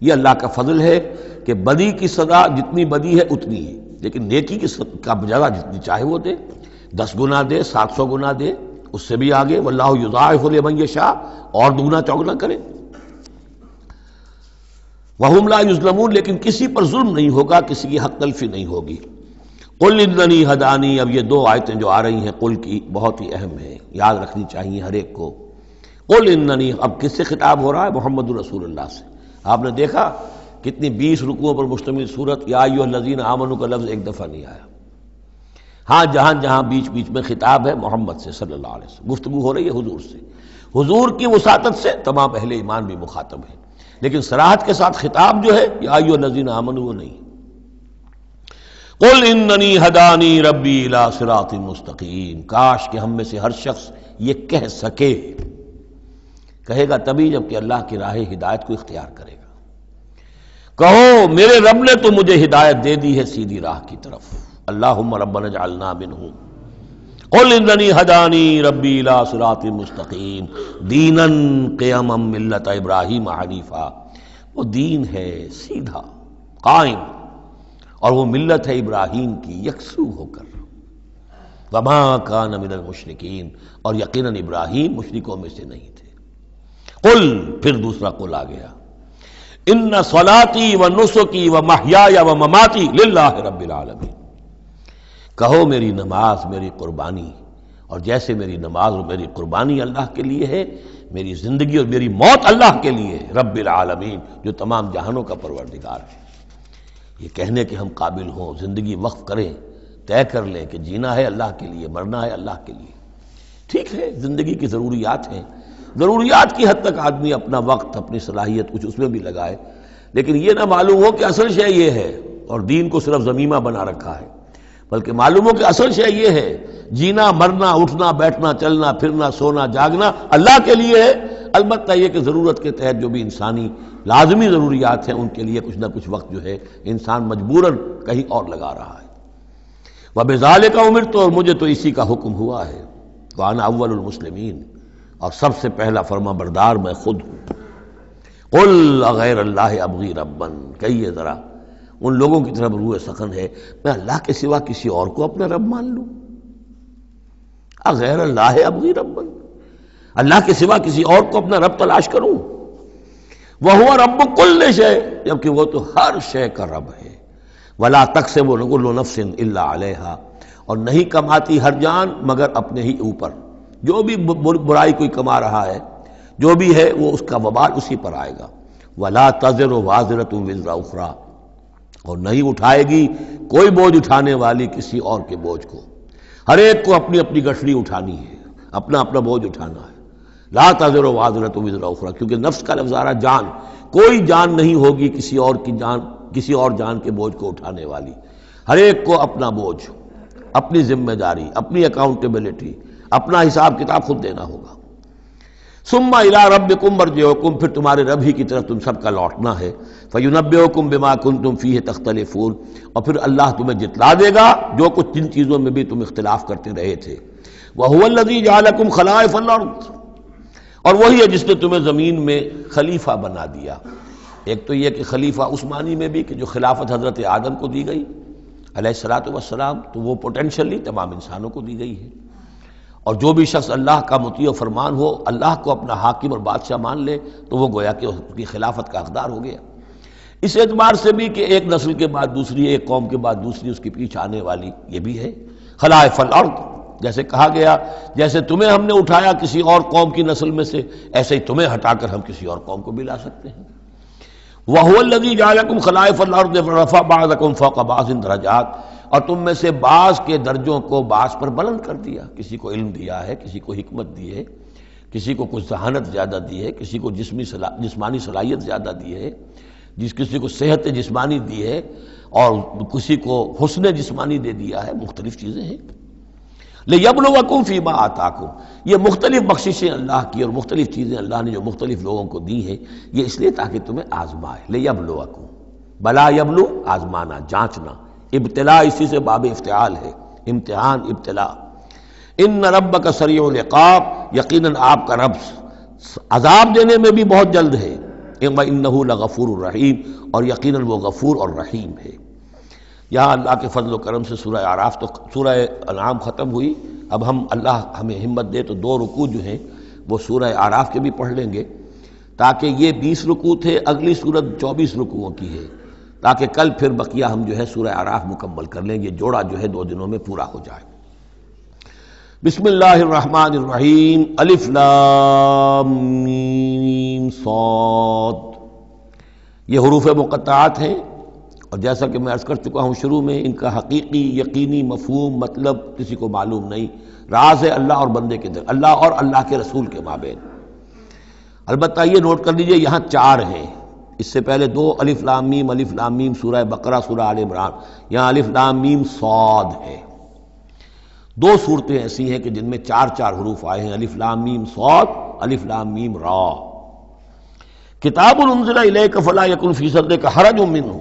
یہ اللہ کا فضل ہے کہ بدی کی سزا جتنی بدی ہے اتنی ہے، لیکن نیکی کی کا جزا جتنی چاہے وہ دے، 10 گنا دے، 700 گنا دے، اس سے بھی آگے، واللہ یضاعف لمن یشاء، اور دگنا چوگنا کرے۔ وَهُمْ لَا يُظْلَمُونَ، لیکن کسی پر ظلم نہیں ہوگا، کسی کی حق تلفی نہیں ہوگی۔ قُلْ إِنَّنِي هَدَانِي، اب یہ 2 آیتیں جو آ رہی ہیں قل کی بہت ہی اہم ہیں، یاد رکھنی چاہیے ہر ایک کو۔ قُلْ إِنَّنِي، اب کس سے خطاب ہو رہا ہے؟ محمد رسول اللہ سے۔ آپ نے دیکھا کتنی 20 رکوعوں پر مشتمل سورت یا ایھا الذین آمنوا کا لفظ ایک دفعہ نہیں آیا۔ ہاں جہاں جہاں بیچ بیچ میں خطاب ہے محمد سے صلی اللہ علیہ وسلم، گفتگو ہو رہی ہے حضور سے، حضور کی وساطت سے تمام اہل ایمان بھی مخاطب ہیں، لیکن صراحت کے ساتھ خطاب جو ہے یا ایھا الذین آمنوا وہ نہیں۔ قل اننی ہدانی ربی الی صراط مستقیم، کاش کہ ہم میں سے ہر شخص یہ کہہ سکے، کہے گا تبھی جب کہ اللہ کی راہ ہدایت کو اختیار کرے گا۔ کہو میرے رب نے تو مجھے ہدایت دے دی ہے سیدھی راہ کی طرف، اللہم ربنا اجعلنا منہم۔ قل اننی ہدانی ربی الی صراط مستقیم دینا قیما ملت ابراہیم حنیفا، وہ دین ہے سیدھا قائم، اور وہ ملت ہے ابراہیم کی یکسو ہو کر، وما کان من المشرکین، اور یقیناً ابراہیم مشرکوں میں سے نہیں تھے۔ قل، پھر دوسرا قل آ گیا، ان صلاتی و نسکی و محیای و مماتی للہ رب العالمین، کہو میری نماز، میری قربانی، اور جیسے میری نماز اور میری قربانی اللہ کے لیے ہے، میری زندگی اور میری موت اللہ کے لیے ہے، رب العالمین، جو تمام جہانوں کا پروردگار ہے۔ یہ کہنے کے ہم قابل ہوں، زندگی وقف کریں، طے کر لیں کہ جینا ہے اللہ کے لیے، مرنا ہے اللہ کے لیے۔ ٹھیک ہے زندگی کی ضروریات ہیں، ضروریات کی حد تک آدمی اپنا وقت، اپنی صلاحیت کچھ اس میں بھی لگائے، لیکن یہ نہ معلوم ہو کہ اصل شے یہ ہے اور دین کو صرف ضمیمہ بنا رکھا ہے، بلکہ معلوم ہو کہ اصل شے یہ ہے، جینا، مرنا، اٹھنا، بیٹھنا، چلنا، پھرنا، سونا، جاگنا اللہ کے لیے ہے۔ البتہ یہ کہ ضرورت کے تحت جو بھی انسانی لازمی ضروریات ہیں ان کے لیے کچھ نہ کچھ وقت جو ہے انسان مجبوراً کہیں اور لگا رہا ہے۔ وَبِذَالِكَ أُمِرْتُ، اور مجھے تو اسی کا حکم ہوا ہے، وَأَنَا أَوَّلُ الْمُسْلِمِينَ، اور سب سے پہلا فرما بردار میں خود ہوں۔ قُلْ أَغَيْرَ اللَّهِ أَبْغِي رَبًّا، کہیے ذرا، ان لوگوں کی طرف روح سخن ہے، میں اللہ کے سوا کسی اور کو اپنا رب مان لوں؟ اغیر اللہ ابغی ربًا، اللہ کے سوا کسی اور کو اپنا رب تلاش کروں؟ وَهُوَ رَبُّ كُلِّ شَيْءٍ، جبکہ وہ تو ہر شے کا رب ہے۔ وَلَا تَكْسِبُ كُلُّ نَفْسٍ إِلَّا عَلَيْهَا، اور نہیں کماتی ہر جان مگر اپنے ہی اوپر۔ جو بھی برائی کوئی کما رہا ہے، جو بھی ہے وہ اس کا وبال اسی پر آئے گا۔ وَلَا تَزِرُ وَازِرَةٌ وِزْرَ أُخْرَىٰ، اور نہیں اٹھائے گی کوئی بوجھ اٹھانے والی کسی اور کے بوجھ کو۔ ہر ایک کو اپنی اپنی گٹھڑی اٹھانی ہے، اپنا اپنا بوجھ اٹھانا ہے۔ لا تزر وازرۃ وزر اخری، کیونکہ نفس کا لفظ آ رہا جان، کوئی جان نہیں ہوگی کسی اور کی جان، کسی اور جان کے بوجھ کو اٹھانے والی۔ ہر ایک کو اپنا بوجھ، اپنی ذمہ داری، اپنی اکاؤنٹیبلٹی، اپنا حساب کتاب خود دینا ہوگا۔ ثم الی ربکم مرجعکم، پھر تمہارے رب ہی کی طرف تم سب کا لوٹنا ہے۔ فینبئکم بما کنتم فیہ تختلفون، اور پھر اللہ تمہیں جتلا دے گا جو کچھ جن چیزوں میں بھی تم اختلاف کرتے رہے تھے۔ وہو الذی جعلکم خلائف الارض، اور وہی ہے جس نے تمہیں زمین میں خلیفہ بنا دیا۔ ایک تو یہ کہ خلیفہ اس معنی میں بھی کہ جو خلافت حضرت آدم کو دی گئی علیہ الصلوۃ والسلام، تو وہ پوٹینشلی تمام انسانوں کو دی گئی ہے، اور جو بھی شخص اللہ کا مطیع و فرمان ہو، اللہ کو اپنا حاکم اور بادشاہ مان لے، تو وہ گویا کہ اس کی خلافت کا حقدار ہو گیا۔ اس اعتبار سے بھی کہ ایک نسل کے بعد دوسری، ایک قوم کے بعد دوسری اس کے پیچھے آنے والی، یہ بھی ہے خلائف الارض۔ جیسے کہا گیا جیسے تمہیں ہم نے اٹھایا کسی اور قوم کی نسل میں سے، ایسے ہی تمہیں ہٹا کر ہم کسی اور قوم کو بھی لا سکتے ہیں۔ وَهُوَ الَّذِي جَعَلَكُمْ خَلَائِفَ الْأَرْضِ وَرَفَعَ بَعْضَكُمْ فَوْقَ بَعْضٍ دَرَجَاتٍ، اور تم میں سے بعض کے درجوں کو بعض پر بلند کر دیا۔ کسی کو علم دیا ہے، کسی کو حکمت دی ہے، کسی کو کچھ ذہانت زیادہ دی ہے، کسی کو جسمانی صلاحیت زیادہ دی ہے، کسی کو صحت جسمانی دی ہے، اور کسی کو حسن جسمانی دے دیا ہے، مختلف چیزیں ہیں۔ لِيَبْلُوَكُمْ فِي مَا آتَاكُمْ، یہ مختلف بخششیں اللہ کی اور مختلف چیزیں اللہ نے جو مختلف لوگوں کو دی ہیں، یہ اس لیے تاکہ تمہیں آزمائے۔ لِيَبْلُوَكُمْ، بلا یبلو آزمانا، جانچنا، ابتلاء اسی سے باب افتعال ہے، امتحان، ابتلاء۔ ان ربک سریع العقاب، یقیناً آپ کا رب عذاب دینے میں بھی بہت جلد ہے۔ وَإِنَّهُ لَغَفُورٌ الرحیم، اور یقیناً وہ غفور اور رحیم ہے۔ یہاں اللہ کے فضل و کرم سے سورہ اعراف تو سورہ انعام ختم ہوئی۔ اب ہم اللہ ہمیں ہمت دے تو 2 رکوع جو ہیں وہ سورہ اعراف کے بھی پڑھ لیں گے، تاکہ یہ 20 رکوع تھے، اگلی سورت 24 رکوعوں کی ہے، تاکہ کل پھر بقیہ ہم جو ہے سورہ اعراف مکمل کر لیں گے، جوڑا جو ہے 2 دنوں میں پورا ہو جائے۔ بسم اللہ الرحمن الرحیم، الف لام میم صاد، یہ حروف مقطعات ہیں، اور جیسا کہ میں عرض کر چکا ہوں شروع میں، ان کا حقیقی یقینی مفہوم مطلب کسی کو معلوم نہیں، راز ہے اللہ اور بندے کے در، اللہ اور اللہ کے رسول کے مابین۔ البتہ یہ نوٹ کر لیجئے یہاں 4 ہیں، اس سے پہلے 2 الف لام میم سورہ بقرہ، سورہ آل عمران، یہاں الف لام میم صاد ہے۔ 2 صورتیں ایسی ہیں کہ جن میں 4 حروف آئے ہیں، الف لام میم صاد، الف لام میم را۔ کتاب انزل الیک فلا یکن فی صدرک حرج منہ،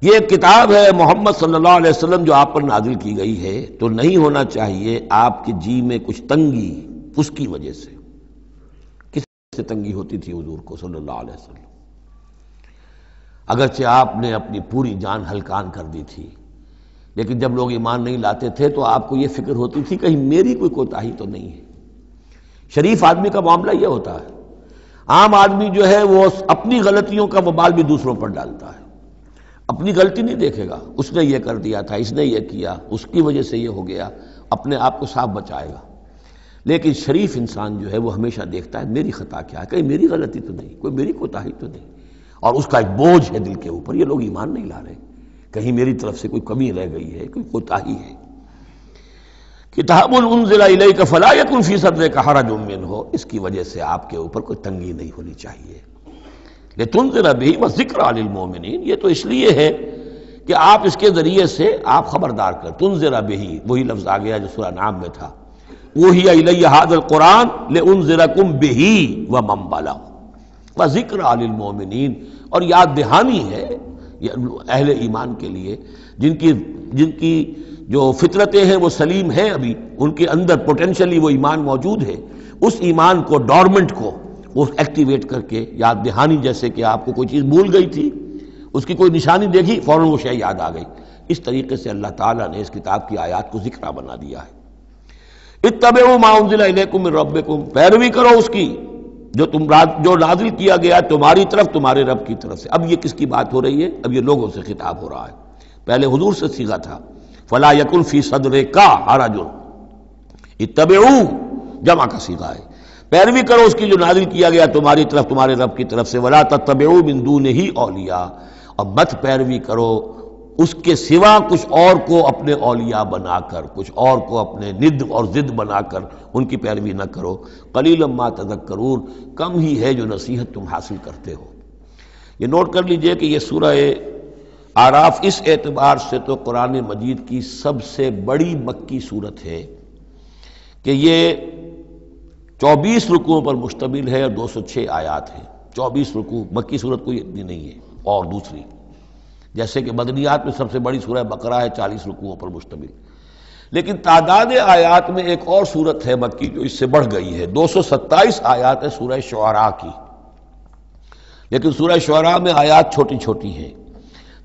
یہ ایک کتاب ہے محمد صلی اللہ علیہ وسلم جو آپ پر نازل کی گئی ہے، تو نہیں ہونا چاہیے آپ کے جی میں کچھ تنگی اس کی وجہ سے۔ کس سے تنگی ہوتی تھی حضور کو صلی اللہ علیہ وسلم؟ اگرچہ آپ نے اپنی پوری جان ہلکان کر دی تھی، لیکن جب لوگ ایمان نہیں لاتے تھے تو آپ کو یہ فکر ہوتی تھی کہیں میری کوئی کوتاہی تو نہیں ہے۔ شریف آدمی کا معاملہ یہ ہوتا ہے، عام آدمی جو ہے وہ اپنی غلطیوں کا وبال بھی دوسروں پر ڈالتا ہے، اپنی غلطی نہیں دیکھے گا، اس نے یہ کر دیا تھا، اس نے یہ کیا، اس کی وجہ سے یہ ہو گیا، اپنے آپ کو صاف بچائے گا۔ لیکن شریف انسان جو ہے وہ ہمیشہ دیکھتا ہے میری خطا کیا ہے، کہیں میری غلطی تو نہیں، کوئی میری کوتاہی تو نہیں، اور اس کا ایک بوجھ ہے دل کے اوپر، یہ لوگ ایمان نہیں لا رہے، کہیں میری طرف سے کوئی کمی رہ گئی ہے، کوئی کوتاہی ہے۔ کتاب انزل الیک فلا یکن فی صدرک حرج منہ، اس کی وجہ سے آپ کے اوپر کوئی تنگی نہیں ہونی چاہیے۔ لتنذر بہ وذکری للمؤمنین، یہ تو اس لیے ہے کہ آپ اس کے ذریعے سے آپ خبردار کر، تنذر بہ، وہی لفظ آ گیا جو سورہ انعام میں تھا، اوحی الی ھذا القرآن لانذرکم بہ ومن بلغ وذکری للمؤمنین، اور یاد دہانی ہے اہل ایمان کے لیے جن کی جو فطرتیں ہیں وہ سلیم ہیں، ابھی ان کے اندر پوٹینشلی وہ ایمان موجود ہے، اس ایمان کو، ڈورمنٹ کو وہ ایکٹیویٹ کر کے یاد دہانی، جیسے کہ آپ کو کوئی چیز بھول گئی تھی، اس کی کوئی نشانی دیکھی فوراً وہ شے یاد آ گئی، اس طریقے سے اللہ تعالیٰ نے اس کتاب کی آیات کو ذکرہ بنا دیا ہے۔ اتبعوا ما انزل الیکم من ربکم، پیروی کرو اس کی جو نازل کیا گیا تمہاری طرف تمہارے رب کی طرف سے۔ اب یہ کس کی بات ہو رہی ہے؟ اب یہ لوگوں سے خطاب ہو رہا ہے، پہلے حضور سے صیغہ تھا، فلا یکن فی صدرک حرج، اتبعو جمع کا صیغہ ہے، پیروی کرو اس کی جو نازل کیا گیا تمہاری طرف تمہارے رب کی طرف سے، ولا تتبعوا من دونہ اولیاء، اور مت پیروی کرو اس کے سوا کچھ اور کو اپنے اولیاء بنا کر، کچھ اور کو اپنے ند اور ضد بنا کر ان کی پیروی نہ کرو، قلیلا ما تذکرون، کم ہی ہے جو نصیحت تم حاصل کرتے ہو۔ یہ نوٹ کر لیجئے کہ یہ سورہ اعراف اس اعتبار سے تو قرآن مجید کی سب سے بڑی مکی صورت ہے کہ یہ 24 رکوعوں پر مشتمل ہے اور 206 آیات ہیں۔ 24 رکوع، مکی صورت کوئی اتنی نہیں ہے، اور دوسری جیسے کہ مدنیات میں سب سے بڑی سورہ بقرہ ہے 40 رکوعوں پر مشتمل، لیکن تعداد آیات میں ایک اور سورت ہے مکی جو اس سے بڑھ گئی ہے، 227 آیات ہے سورہ شعراء کی، لیکن سورہ شعراء میں آیات چھوٹی چھوٹی ہیں،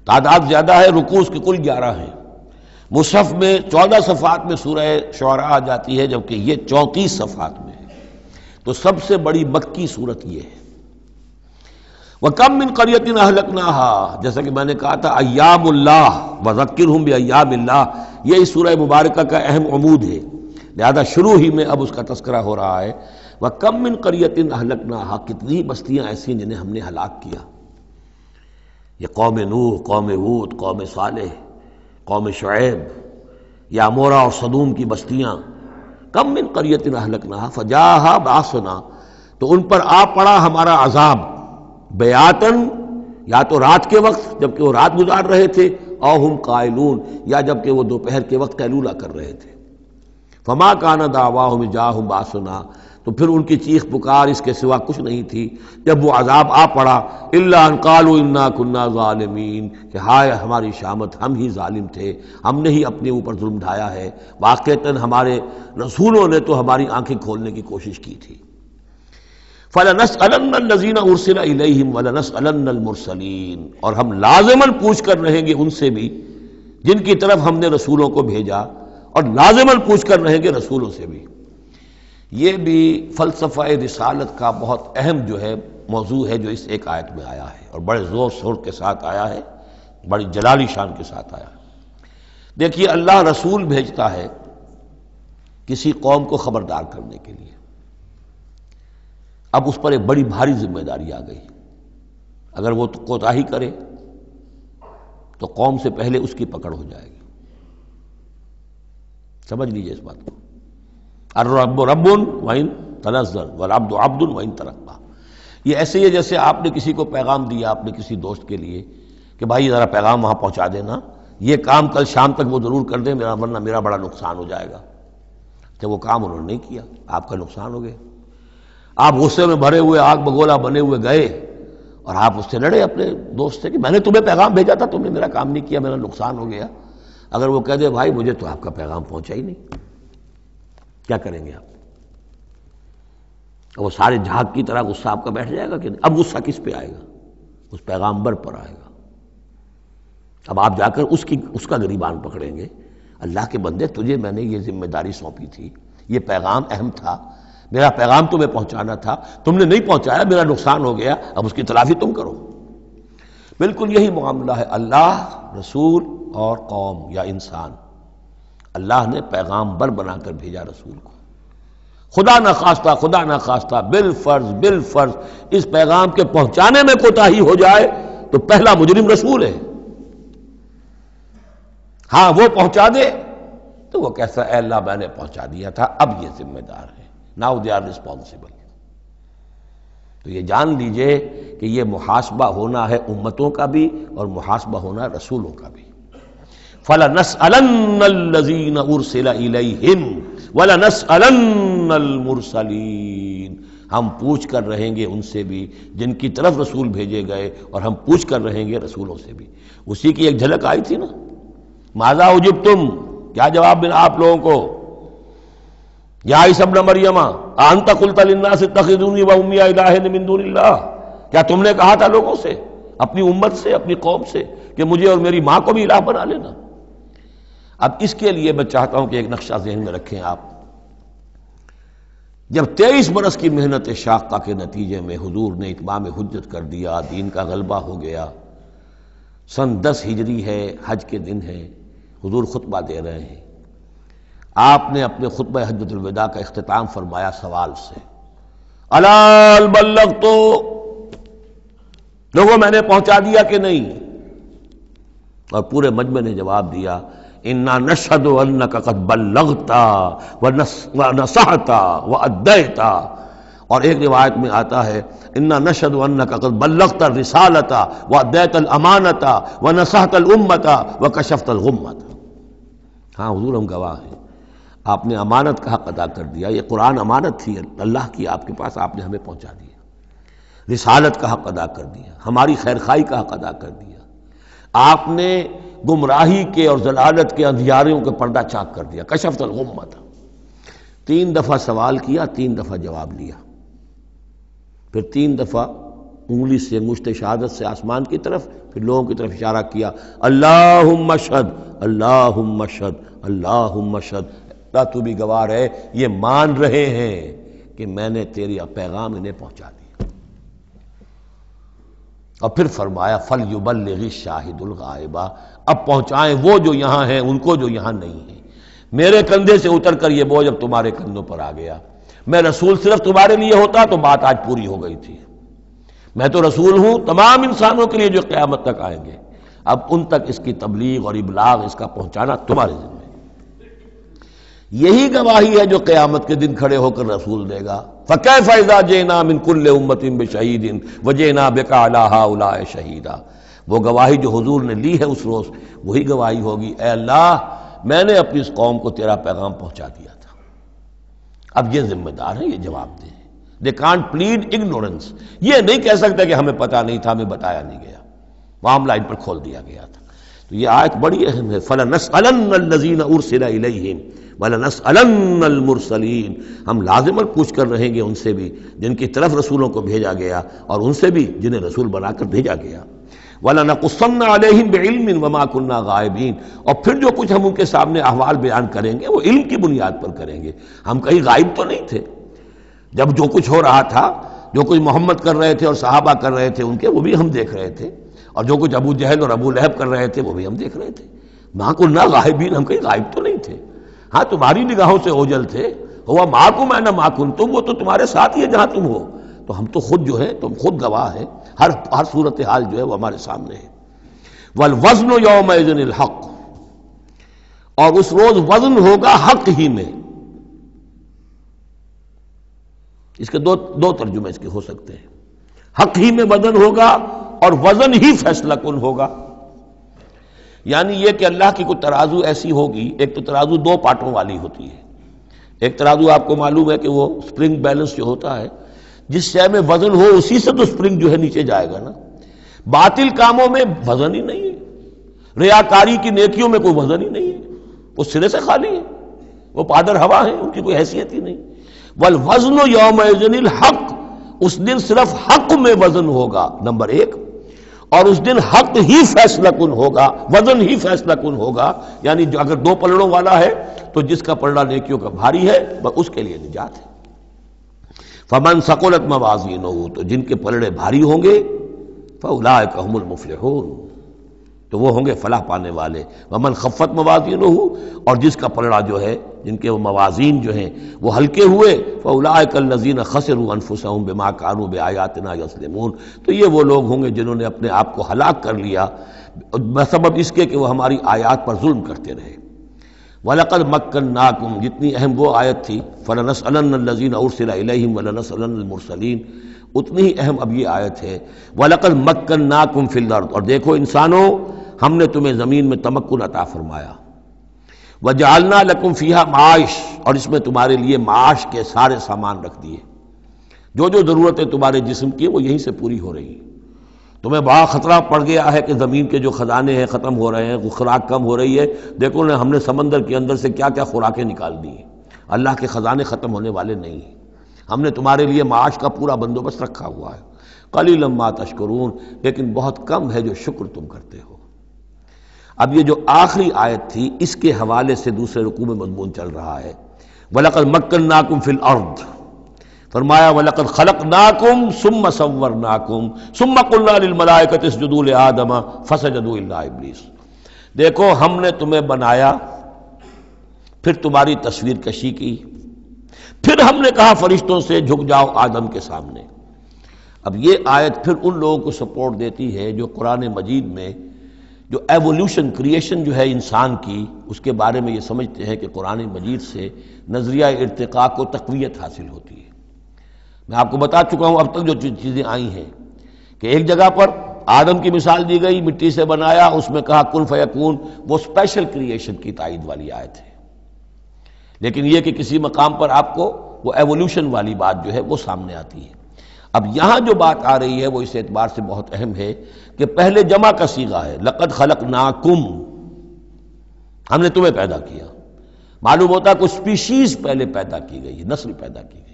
تعداد زیادہ ہے، رکوع اس کے کل 11 ہیں۔ مصحف میں 14 صفحات میں سورہ شعراء آ جاتی ہے، جبکہ یہ 34 صفحات میں ہے، تو سب سے بڑی مکی صورت یہ ہے۔ وَكَمْ مِنْ قَرْيَةٍ أَهْلَكْنَاهَا، جیسا کہ میں نے کہا تھا ایام اللہ وذکرہم بایام اللہ، یہ اس سورہ مبارکہ کا اہم عمود ہے، لہذا شروع ہی میں اب اس کا تذکرہ ہو رہا ہے۔ وَكَمْ مِنْ قَرْيَةٍ أَهْلَكْنَاهَا، کتنی بستیاں ایسی ہیں جنہیں ہم نے ہلاک کیا، یہ قوم نوح، قوم ہود، قوم صالح، قوم شعیب، یا عمورہ اور صدوم کی بستیاں۔ کم من قریۃ اہلکناہا فجاءھا باسنا، تو ان پر آ پڑا ہمارا عذاب، بیاتن، یا تو رات کے وقت جبکہ وہ رات گزار رہے تھے، او ہم قائلون، یا جبکہ وہ دوپہر کے وقت قیلولہ کر رہے تھے۔ فما کان دعواہم اذ جاءھم باسنا، تو پھر ان کی چیخ پکار اس کے سوا کچھ نہیں تھی جب وہ عذاب آ پڑا، الا ان قالوا انا كنا ظالمین، کہ ہائے ہماری شامت، ہم ہی ظالم تھے، ہم نے ہی اپنے اوپر ظلم ڈھایا ہے، واقعتاً ہمارے رسولوں نے تو ہماری آنکھیں کھولنے کی کوشش کی تھی۔ فَلَنَسْأَلَنَّ الَّذِينَ أُرْسِلَ إِلَيْهِمْ وَلَنَسْأَلَنَّ الْمُرْسَلِينَ، اور ہم لازماً پوچھ کر رہیں گے ان سے بھی جن کی طرف ہم نے رسولوں کو بھیجا، اور لازماً پوچھ کر رہیں گے رسولوں سے بھی۔ یہ بھی فلسفہ رسالت کا بہت اہم جو ہے موضوع ہے جو اس ایک آیت میں آیا ہے، اور بڑے زور شور کے ساتھ آیا ہے، بڑی جلالی شان کے ساتھ آیا ہے۔ دیکھیے اللہ رسول بھیجتا ہے کسی قوم کو خبردار کرنے کے لیے، اب اس پر ایک بڑی بھاری ذمہ داری آ گئی، اگر وہ کوتاہی کرے تو قوم سے پہلے اس کی پکڑ ہو جائے گی۔ سمجھ لیجئے اس بات کو، الرب رب وَإِن تنزل والعبد عبد وَإِن ترقى، یہ ایسے ہی جیسے آپ نے کسی کو پیغام دیا اپنے کسی دوست کے لیے کہ بھائی ذرا پیغام وہاں پہنچا دینا، یہ کام کل شام تک وہ ضرور کر دیں ورنہ میرا بڑا نقصان ہو جائے گا، کہ وہ کام انہوں نے نہیں کیا، آپ کا نقصان ہو گیا، آپ غصے میں بھرے ہوئے آگ بگولا بنے ہوئے گئے اور آپ اس سے لڑے اپنے دوست سے کہ میں نے تمہیں پیغام بھیجا تھا، تم نے میرا کام نہیں کیا، میرا نقصان ہو گیا۔ اگر وہ کہہ دے بھائی مجھے تو آپ کا پیغام پہنچا ہی نہیں، کیا کریں گے آپ؟ وہ سارے جھاگ کی طرح غصہ آپ کا بیٹھ جائے گا کہ نہیں؟ اب غصہ کس پہ آئے گا؟ اس پیغامبر پر آئے گا۔ اب آپ جا کر اس کا گریبان پکڑیں گے، اللہ کے بندے تجھے میں نے یہ ذمہ داری سونپی تھی، یہ پیغام اہم تھا، میرا پیغام تمہیں پہنچانا تھا، تم نے نہیں پہنچایا، میرا نقصان ہو گیا، اب اس کی تلافی تم کرو۔ بالکل یہی معاملہ ہے اللہ، رسول اور قوم یا انسان۔ اللہ نے پیغامبر بنا کر بھیجا رسول کو، خدا نہ خواستہ بالفرض اس پیغام کے پہنچانے میں کوتاہی ہو جائے تو پہلا مجرم رسول ہے۔ ہاں وہ پہنچا دے تو وہ کیسا اے اللہ میں نے پہنچا دیا تھا، اب یہ ذمہ دار ہے، ناؤ دے آر ریسپانسبل۔ تو یہ جان لیجئے کہ یہ محاسبہ ہونا ہے امتوں کا بھی اور محاسبہ ہونا ہے رسولوں کا بھی۔ فَلَنَسْأَلَنَّ الَّذِينَ أُرْسِلَ إِلَيْهِمْ وَلَنَسْأَلَنَّ الْمُرْسَلِينَ، ہم پوچھ کر رہیں گے ان سے بھی جن کی طرف رسول بھیجے گئے، اور ہم پوچھ کر رہیں گے رسولوں سے بھی۔ اسی کی ایک جھلک آئی تھی نا، ماذا اجبتم، کیا جواب ملا آپ لوگوں کو؟ یا عیسی ابن مریم انت قلت للناس اتخذونی وامی الہین من دون اللہ، کیا تم نے کہا تھا لوگوں سے، اپنی امت سے، اپنی قوم سے کہ مجھے اور میری ماں کو بھی الہ بنا لینا؟ اب اس کے لیے میں چاہتا ہوں کہ ایک نقشہ ذہن میں رکھیں آپ۔ جب 23 برس کی محنت شاقہ کے نتیجے میں حضور نے اتمام حجت کر دیا، دین کا غلبہ ہو گیا، سن 10 ہجری ہے، حج کے دن ہے، حضور خطبہ دے رہے ہیں، آپ نے اپنے خطبہ حجۃ الوداع کا اختتام فرمایا سوال سے، الا بلغت، لوگوں میں نے پہنچا دیا کہ نہیں؟ اور پورے مجمع نے جواب دیا، انا نشہد انک قد بلغت ونصحت وادیت، اور ایک روایت میں آتا ہے انا نشہد انک قد بلغت الرسالۃ وادیت الامانۃ ونصحت الامۃ وکشفت الغمۃ۔ ہاں حضور ہم گواہ ہیں، آپ نے امانت کا حق ادا کر دیا، یہ قرآن امانت تھی اللہ کی آپ کے پاس، آپ نے ہمیں پہنچا دیا، رسالت کا حق ادا کر دیا، ہماری خیرخواہی کا حق ادا کر دیا، آپ نے گمراہی کے اور ضلالت کے اندھیاروں کے پردہ چاک کر دیا، کشفت الغمۃ۔ 3 دفعہ سوال کیا، 3 دفعہ جواب لیا، پھر 3 دفعہ انگلی سے انگشت شہادت سے آسمان کی طرف، پھر لوگوں کی طرف اشارہ کیا، اللہم اشہد اللہم اشہد اللہم اشہد، اللہ تو بھی گواہ ہے، یہ مان رہے ہیں کہ میں نے تیری پیغام انہیں پہنچا دیا۔ اور پھر فرمایا فَلْيُبَلِّغِ الشَّاهِدُ الْغَائِبَ، اب پہنچائیں وہ جو یہاں ہیں ان کو جو یہاں نہیں ہیں۔ میرے کندھے سے اتر کر یہ بوجھ اب تمہارے کندھوں پر آ گیا، میں رسول صرف تمہارے لیے ہوتا تو بات آج پوری ہو گئی تھی، میں تو رسول ہوں تمام انسانوں کے لیے جو قیامت تک آئیں گے، اب ان تک اس کی تبلیغ اور ابلاغ، اس کا پہنچانا تمہارے ذمہ ہے۔ یہی گواہی ہے جو قیامت کے دن کھڑے ہو کر رسول دے گا، فَكَيْفَ إِذَا جِئْنَا مِن كُلِّ أُمَّةٍ بِشَهِيدٍ وَجِئْنَا بِكَ عَلَىٰ هَٰؤُلَاءِ شَهِيدًا۔ وہ گواہی جو حضور نے لی ہے اس روز، وہی گواہی ہوگی، اے اللہ میں نے اپنی اس قوم کو تیرا پیغام پہنچا دیا تھا، اب یہ ذمہ دار ہیں، یہ جواب دیں۔ They can't plead ignorance، یہ نہیں کہہ سکتے کہ ہمیں پتہ نہیں تھا، ہمیں بتایا نہیں گیا، معاملہ ان پر کھول دیا گیا تھا۔ تو یہ آیت بڑی اہم ہے، فَلَنَسْأَلَنَّ الَّذِينَ أُرْسِلَ إِلَيْهِمْ وَلَنَسْأَلَنَّ الْمُرْسَلِينَ، ہم لازماً پوچھ کر رہیں گے ان سے بھی جن کی طرف رسولوں کو بھیجا گیا، اور ان سے بھی جنہیں رسول بنا کر بھیجا گیا۔ وَلَنَقُصَّنَّ عَلَيْهِمْ بِعِلْمٍ وَمَا كُنَّا غَائِبِينَ، اور پھر جو کچھ ہم ان کے سامنے احوال بیان کریں گے وہ علم کی بنیاد پر کریں گے، ہم کہیں غائب تو نہیں تھے۔ جب جو کچھ ہو رہا تھا، جو کچھ محمد کر رہے تھے اور صحابہ کر رہے تھے ان کے، وہ بھی ہم دیکھ رہے تھے، اور جو کچھ ابو جہل اور ابو لہب کر رہے تھے وہ بھی ہم دیکھ رہے تھے۔ مَا كُنَّا غَائِبِينَ، ہم کہیں غائب تو نہیں تھے، ہاں تمہاری نگاہوں سے اوجل تھے، ہوا مَعَكُمْ أَيْنَمَا كُنتُمْ، وہ تو تمہارے ساتھ ہی ہے جہاں تم ہو، تو ہم تو خود جو ہے، تم خود گواہ ہیں، ہر صورتحال جو ہے وہ ہمارے سامنے ہے۔ وَالْوَزْنُ يَوْمَئِذٍ الْحَقُّ، اور اس روز وزن ہوگا حق ہی میں۔ اس کے دو ترجمے اس کے ہو سکتے ہیں، حق ہی میں وزن ہوگا اور وزن ہی فیصلہ کن ہوگا، یعنی یہ کہ اللہ کی کوئی ترازو ایسی ہوگی، ایک تو ترازو 2 پارٹوں والی ہوتی ہے، ایک ترازو آپ کو معلوم ہے کہ وہ سپرنگ بیلنس جو ہوتا ہے، جس شے میں وزن ہو اسی سے تو سپرنگ جو ہے نیچے جائے گا نا۔ باطل کاموں میں وزن ہی نہیں ہے، ریاکاری کی نیکیوں میں کوئی وزن ہی نہیں ہے، وہ سرے سے خالی ہے، وہ پادر ہوا ہے، ان کی کوئی حیثیت ہی نہیں۔ والوزن یومئذ الحق، اس دن صرف حق میں وزن ہوگا، نمبر 1، اور اس دن حق ہی فیصلہ کن ہوگا، وزن ہی فیصلہ کن ہوگا، یعنی جو اگر 2 پلڑوں والا ہے تو جس کا پلڑا نیکیوں کا بھاری ہے اس کے لیے نجات ہے۔ فمن ثقلت موازینہ، تو جن کے پلڑے بھاری ہوں گے، فاولئک هم المفلحون، تو وہ ہوں گے فلاح پانے والے۔ ومن خفت موازینہ، اور جس کا پلڑا جو ہے، جن کے وہ موازین جو ہیں وہ ہلکے ہوئے، فاولئک الذین خسروا انفسهم بما كانوا بآیاتنا یظلمون، تو یہ وہ لوگ ہوں گے جنہوں نے اپنے آپ کو ہلاک کر لیا بسبب اس کے کہ وہ ہماری آیات پر ظلم کرتے رہے۔ وَلَقَدْ مَكَّنَّاكُمْ، جتنی اہم وہ آیت تھی فَلَنَسْأَلَنَّ الَّذِينَ أُرْسِلَ إِلَيْهِمْ وَلَنَسْأَلَنَّ الْمُرْسَلِينَ، اتنی ہی اہم اب یہ آیت ہے وَلَقَدْ مَكَّنَّاكُمْ فِي الْأَرْضِ، اور دیکھو انسانوں ہم نے تمہیں زمین میں تمکن عطا فرمایا، وَجَعَلْنَا لَكُمْ فِيهَا مَعَاشٍ، اور اس میں تمہارے لیے معاش کے سارے سامان رکھ دیے، جو ضرورتیں تمہارے جسم کی وہ یہیں سے پوری ہو رہی ہیں۔ تمہیں بڑا خطرہ پڑ گیا ہے کہ زمین کے جو خزانے ہیں ختم ہو رہے ہیں، خوراک کم ہو رہی ہے، دیکھو نا ہم نے سمندر کے اندر سے کیا کیا خوراکیں نکال دی ہیں، اللہ کے خزانے ختم ہونے والے نہیں ہیں، ہم نے تمہارے لیے معاش کا پورا بندوبست رکھا ہوا ہے۔ قلیلا ما تشکرون، لیکن بہت کم ہے جو شکر تم کرتے ہو۔ اب یہ جو آخری آیت تھی اس کے حوالے سے دوسرے رکوع میں مضمون چل رہا ہے، وَلَقَدْ مَكَّنَّاكُمْ فِي الْأَرْضِ، فرمایا وَلَقَدْ خَلَقْنَاكُمْ ثُمَّ صَوَّرْنَاكُمْ ثُمَّ قُلْنَا لِلْمَلَائِكَةِ اسْجُدُوا لِآدَمَ فَسَجَدُوا إِلَّا إِبْلِيسَ، دیکھو ہم نے تمہیں بنایا، پھر تمہاری تصویر کشی کی، پھر ہم نے کہا فرشتوں سے جھک جاؤ آدم کے سامنے۔ اب یہ آیت پھر ان لوگوں کو سپورٹ دیتی ہے جو قرآن مجید میں جو ایوولوشن کریشن جو ہے انسان کی، اس کے بارے میں یہ سمجھتے ہیں کہ قرآن مجید سے نظریہ ارتقاء کو تقویت حاصل ہوتی ہے۔ میں آپ کو بتا چکا ہوں اب تک جو چیزیں آئی ہیں کہ ایک جگہ پر آدم کی مثال دی گئی، مٹی سے بنایا، اس میں کہا کن فیکون، وہ اسپیشل کریشن کی تائید والی آیت ہے۔ لیکن یہ کہ کسی مقام پر آپ کو وہ ایوولوشن والی بات جو ہے وہ سامنے آتی ہے۔ اب یہاں جو بات آ رہی ہے وہ اس اعتبار سے بہت اہم ہے کہ پہلے جمع کا صیغہ ہے، لقد خلقناکم، ہم نے تمہیں پیدا کیا۔ معلوم ہوتا ہے کوئی سپیشیز پہلے پیدا کی گئی، نسل پیدا کی گئی۔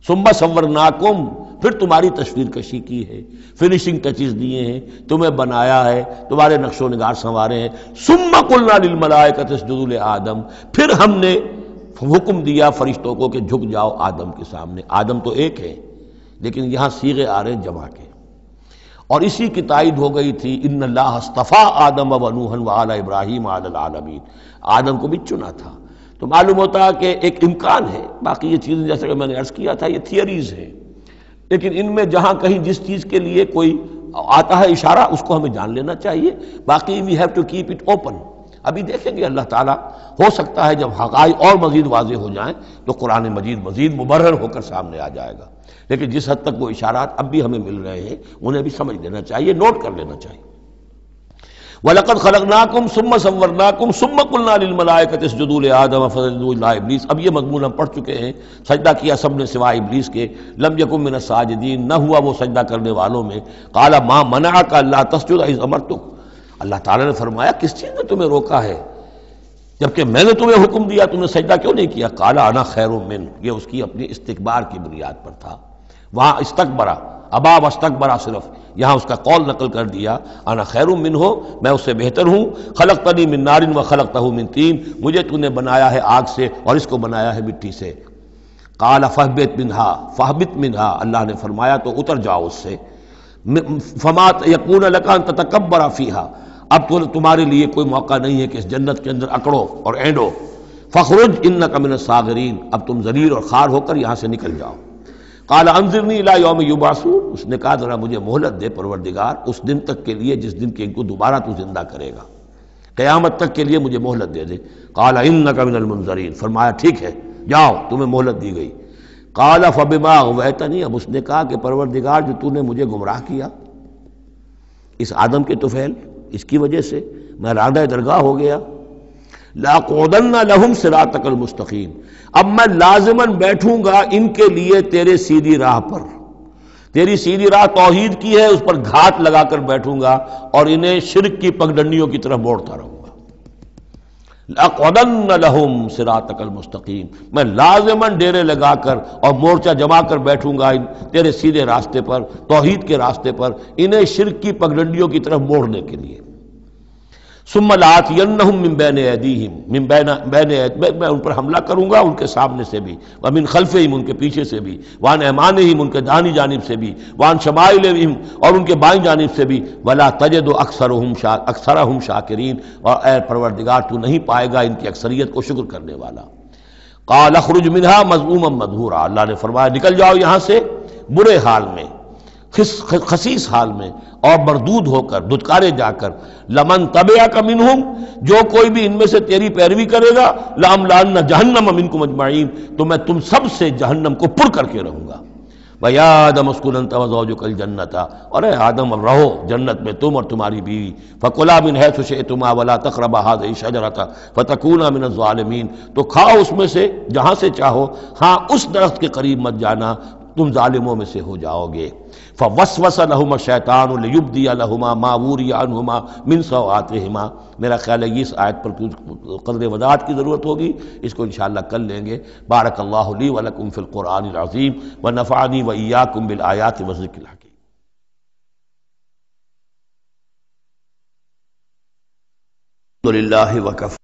ثم صورناکم، پھر تمہاری تصویر کشی کی ہے، فنیشنگ ٹچز دیے ہیں، تمہیں بنایا ہے، تمہارے نقش و نگار سنوارے ہیں۔ ثم قلنا للملائکۃ اسجدوا لآدم، پھر ہم نے حکم دیا فرشتوں کو کہ جھک جاؤ آدم کے سامنے۔ آدم تو ایک ہے لیکن یہاں صیغے آ رہے ہیں جمع کے، اور اسی کی تائید ہو گئی تھی ان اللہ اصطفیٰ آدم و نوحا وآل ابراہیم علی العالمین، آدم کو بھی چنا تھا۔ تو معلوم ہوتا ہے کہ ایک امکان ہے، باقی یہ چیزیں جیسے کہ میں نے عرض کیا تھا یہ تھیوریز ہیں، لیکن ان میں جہاں کہیں جس چیز کے لیے کوئی آتا ہے اشارہ اس کو ہمیں جان لینا چاہیے، باقی we have to keep it open. ابھی دیکھیں گے اللہ تعالیٰ، ہو سکتا ہے جب حقائق اور مزید واضح ہو جائیں تو قرآن مجید مزید مبرر ہو کر سامنے آ جائے گا، لیکن جس حد تک وہ اشارات اب بھی ہمیں مل رہے ہیں انہیں بھی سمجھ لینا چاہیے، نوٹ کر لینا چاہیے۔ وَلَقَدْ خَلَقْنَاكُمْ ثُمَّ صَوَّرْنَاكُمْ ثُمَّ قُلْنَا لِلْمَلَائِكَةِ اسْجُدُوا لِآدَمَ فَسَجَدُوا إِلَّا إِبْلِيسَ۔ اب یہ مضمون ہم پڑھ چکے ہیں، سجدہ کیا سب نے سوائے ابلیس کے، لم یکن من الساجدین، نہ ہوا وہ سجدہ کرنے والوں میں۔ قَالَ مَا مَنَعَكَ أَلَّا تَسْجُدَ إِذْ أَمَرْتُكَ، اللہ تعالیٰ نے فرمایا کس چیز نے تمہیں روکا ہے جبکہ میں نے تمہیں حکم دیا، تم نے سجدہ کیوں نہیں کیا؟ قَالَ أَنَا خَيْرٌ مِّنْهُ، یہ اس کی اپنی استکبار کی بنیاد پر تھا۔ وہاں استکبرا، ابا واستکبرا، صرف یہاں اس کا قول نقل کر دیا، انا خیر منہ، میں اس سے بہتر ہوں، خلقتنی من نار وخلقتہ من طین، مجھے تو نے بنایا ہے آگ سے اور اس کو بنایا ہے مٹی سے۔ قال فاہبط منہا، فاہبط منہا، اللہ نے فرمایا تو اتر جاؤ اس سے، فما یکون لک ان تتکبر فیہا، اب تو تمہارے لیے کوئی موقع نہیں ہے کہ اس جنت کے اندر اکڑو اور اینڈو، فخرج انک من الصاغرین، اب تم ذلیل اور خوار ہو کر یہاں سے نکل جاؤ۔ قال انظرنی الی یوم یبعثون، اس نے کہا ذرا مجھے مہلت دے پروردگار اس دن تک کے لیے جس دن کہ ان کو دوبارہ تو زندہ کرے گا، قیامت تک کے لیے مجھے مہلت دے دے۔ قال انک من المنظرین، فرمایا ٹھیک ہے جاؤ تمہیں مہلت دی گئی۔ قال فبما اغویتنی، اب اس نے کہا کہ پروردگار جو تو نے مجھے گمراہ کیا اس آدم کے طفیل، اس کی وجہ سے میں رادہ درگاہ ہو گیا، لَأَقْعُدَنَّ لَهُمْ صِرَاطَكَ الْمُسْتَقِيمَ، اب میں لازماً بیٹھوں گا ان کے لیے تیرے سیدھی راہ پر، تیری سیدھی راہ توحید کی ہے، اس پر گھاٹ لگا کر بیٹھوں گا اور انہیں شرک کی پگڈنڈیوں کی طرف موڑتا رہوں گا۔ لَأَقْعُدَنَّ لَهُمْ صِرَاطَكَ الْمُسْتَقِيمَ، میں لازماً ڈیرے لگا کر اور مورچہ جما کر بیٹھوں گا تیرے سیدھے راستے پر، توحید کے راستے پر، انہیں شرک کی پگڈنڈیوں کی طرف موڑنے کے لیے۔ ثم لآتینہم من بین ایدیہم، میں ان پر حملہ کروں گا ان کے سامنے سے بھی، ومن خلفہم، ان کے پیچھے سے بھی، وعن ایمانہم، ان کے دانی جانب سے بھی، وعن شمائلہم، اور ان کے بائیں جانب سے بھی، ولا تجد اکثرہم شاکرین، اور اے پروردگار تو نہیں پائے گا ان کی اکثریت کو شکر کرنے والا۔ قال اخرج منہا مذموما مدحورا، اللہ نے فرمایا نکل جاؤ یہاں سے برے حال میں، خسیس حال میں، اور مردود ہو کر، دھتکارے جا کر۔ لمن تبعک منہم، جو کوئی بھی ان میں سے تیری پیروی کرے گا، لأملأن جہنم منکم اجمعین، تو میں تم سب سے جہنم کو پر کر کے رہوں گا۔ وَيَا آدَمُ اسْكُنْ أَنْتَ وَزَوْجُكَ الْجَنَّةَ، اور اے آدم اب رہو جنت میں تم اور تمہاری بیوی، فَكُلَا مِنْ حَيْثُ شِئْتُمَا وَلَا تَقْرَبَا هَٰذِهِ الشَّجَرَةَ فَتَكُونَا مِنَ الظَّالِمِينَ، تو کھاؤ اس میں سے جہاں سے چاہو، ہاں اس درخت کے قریب مت جانا، تم ظالموں میں سے ہو جاؤ گے۔ فَوَسْوَسَ لَهُمَا الشَّيْطَانُ لِيُبْدِيَ لَهُمَا مَا وُورِيَ عَنْهُمَا مِنْ سَوْآتِهِمَا۔ میرا خیال ہے اس آیت پر قدر وضاحت کی ضرورت ہوگی، اس کو انشاءاللہ کل لیں گے۔ بارک اللہ لی ولکم فی القرآن العظیم ونفعنی وإیاکم بالآیات والذکر الحکیم۔ الحمد للہ وکفى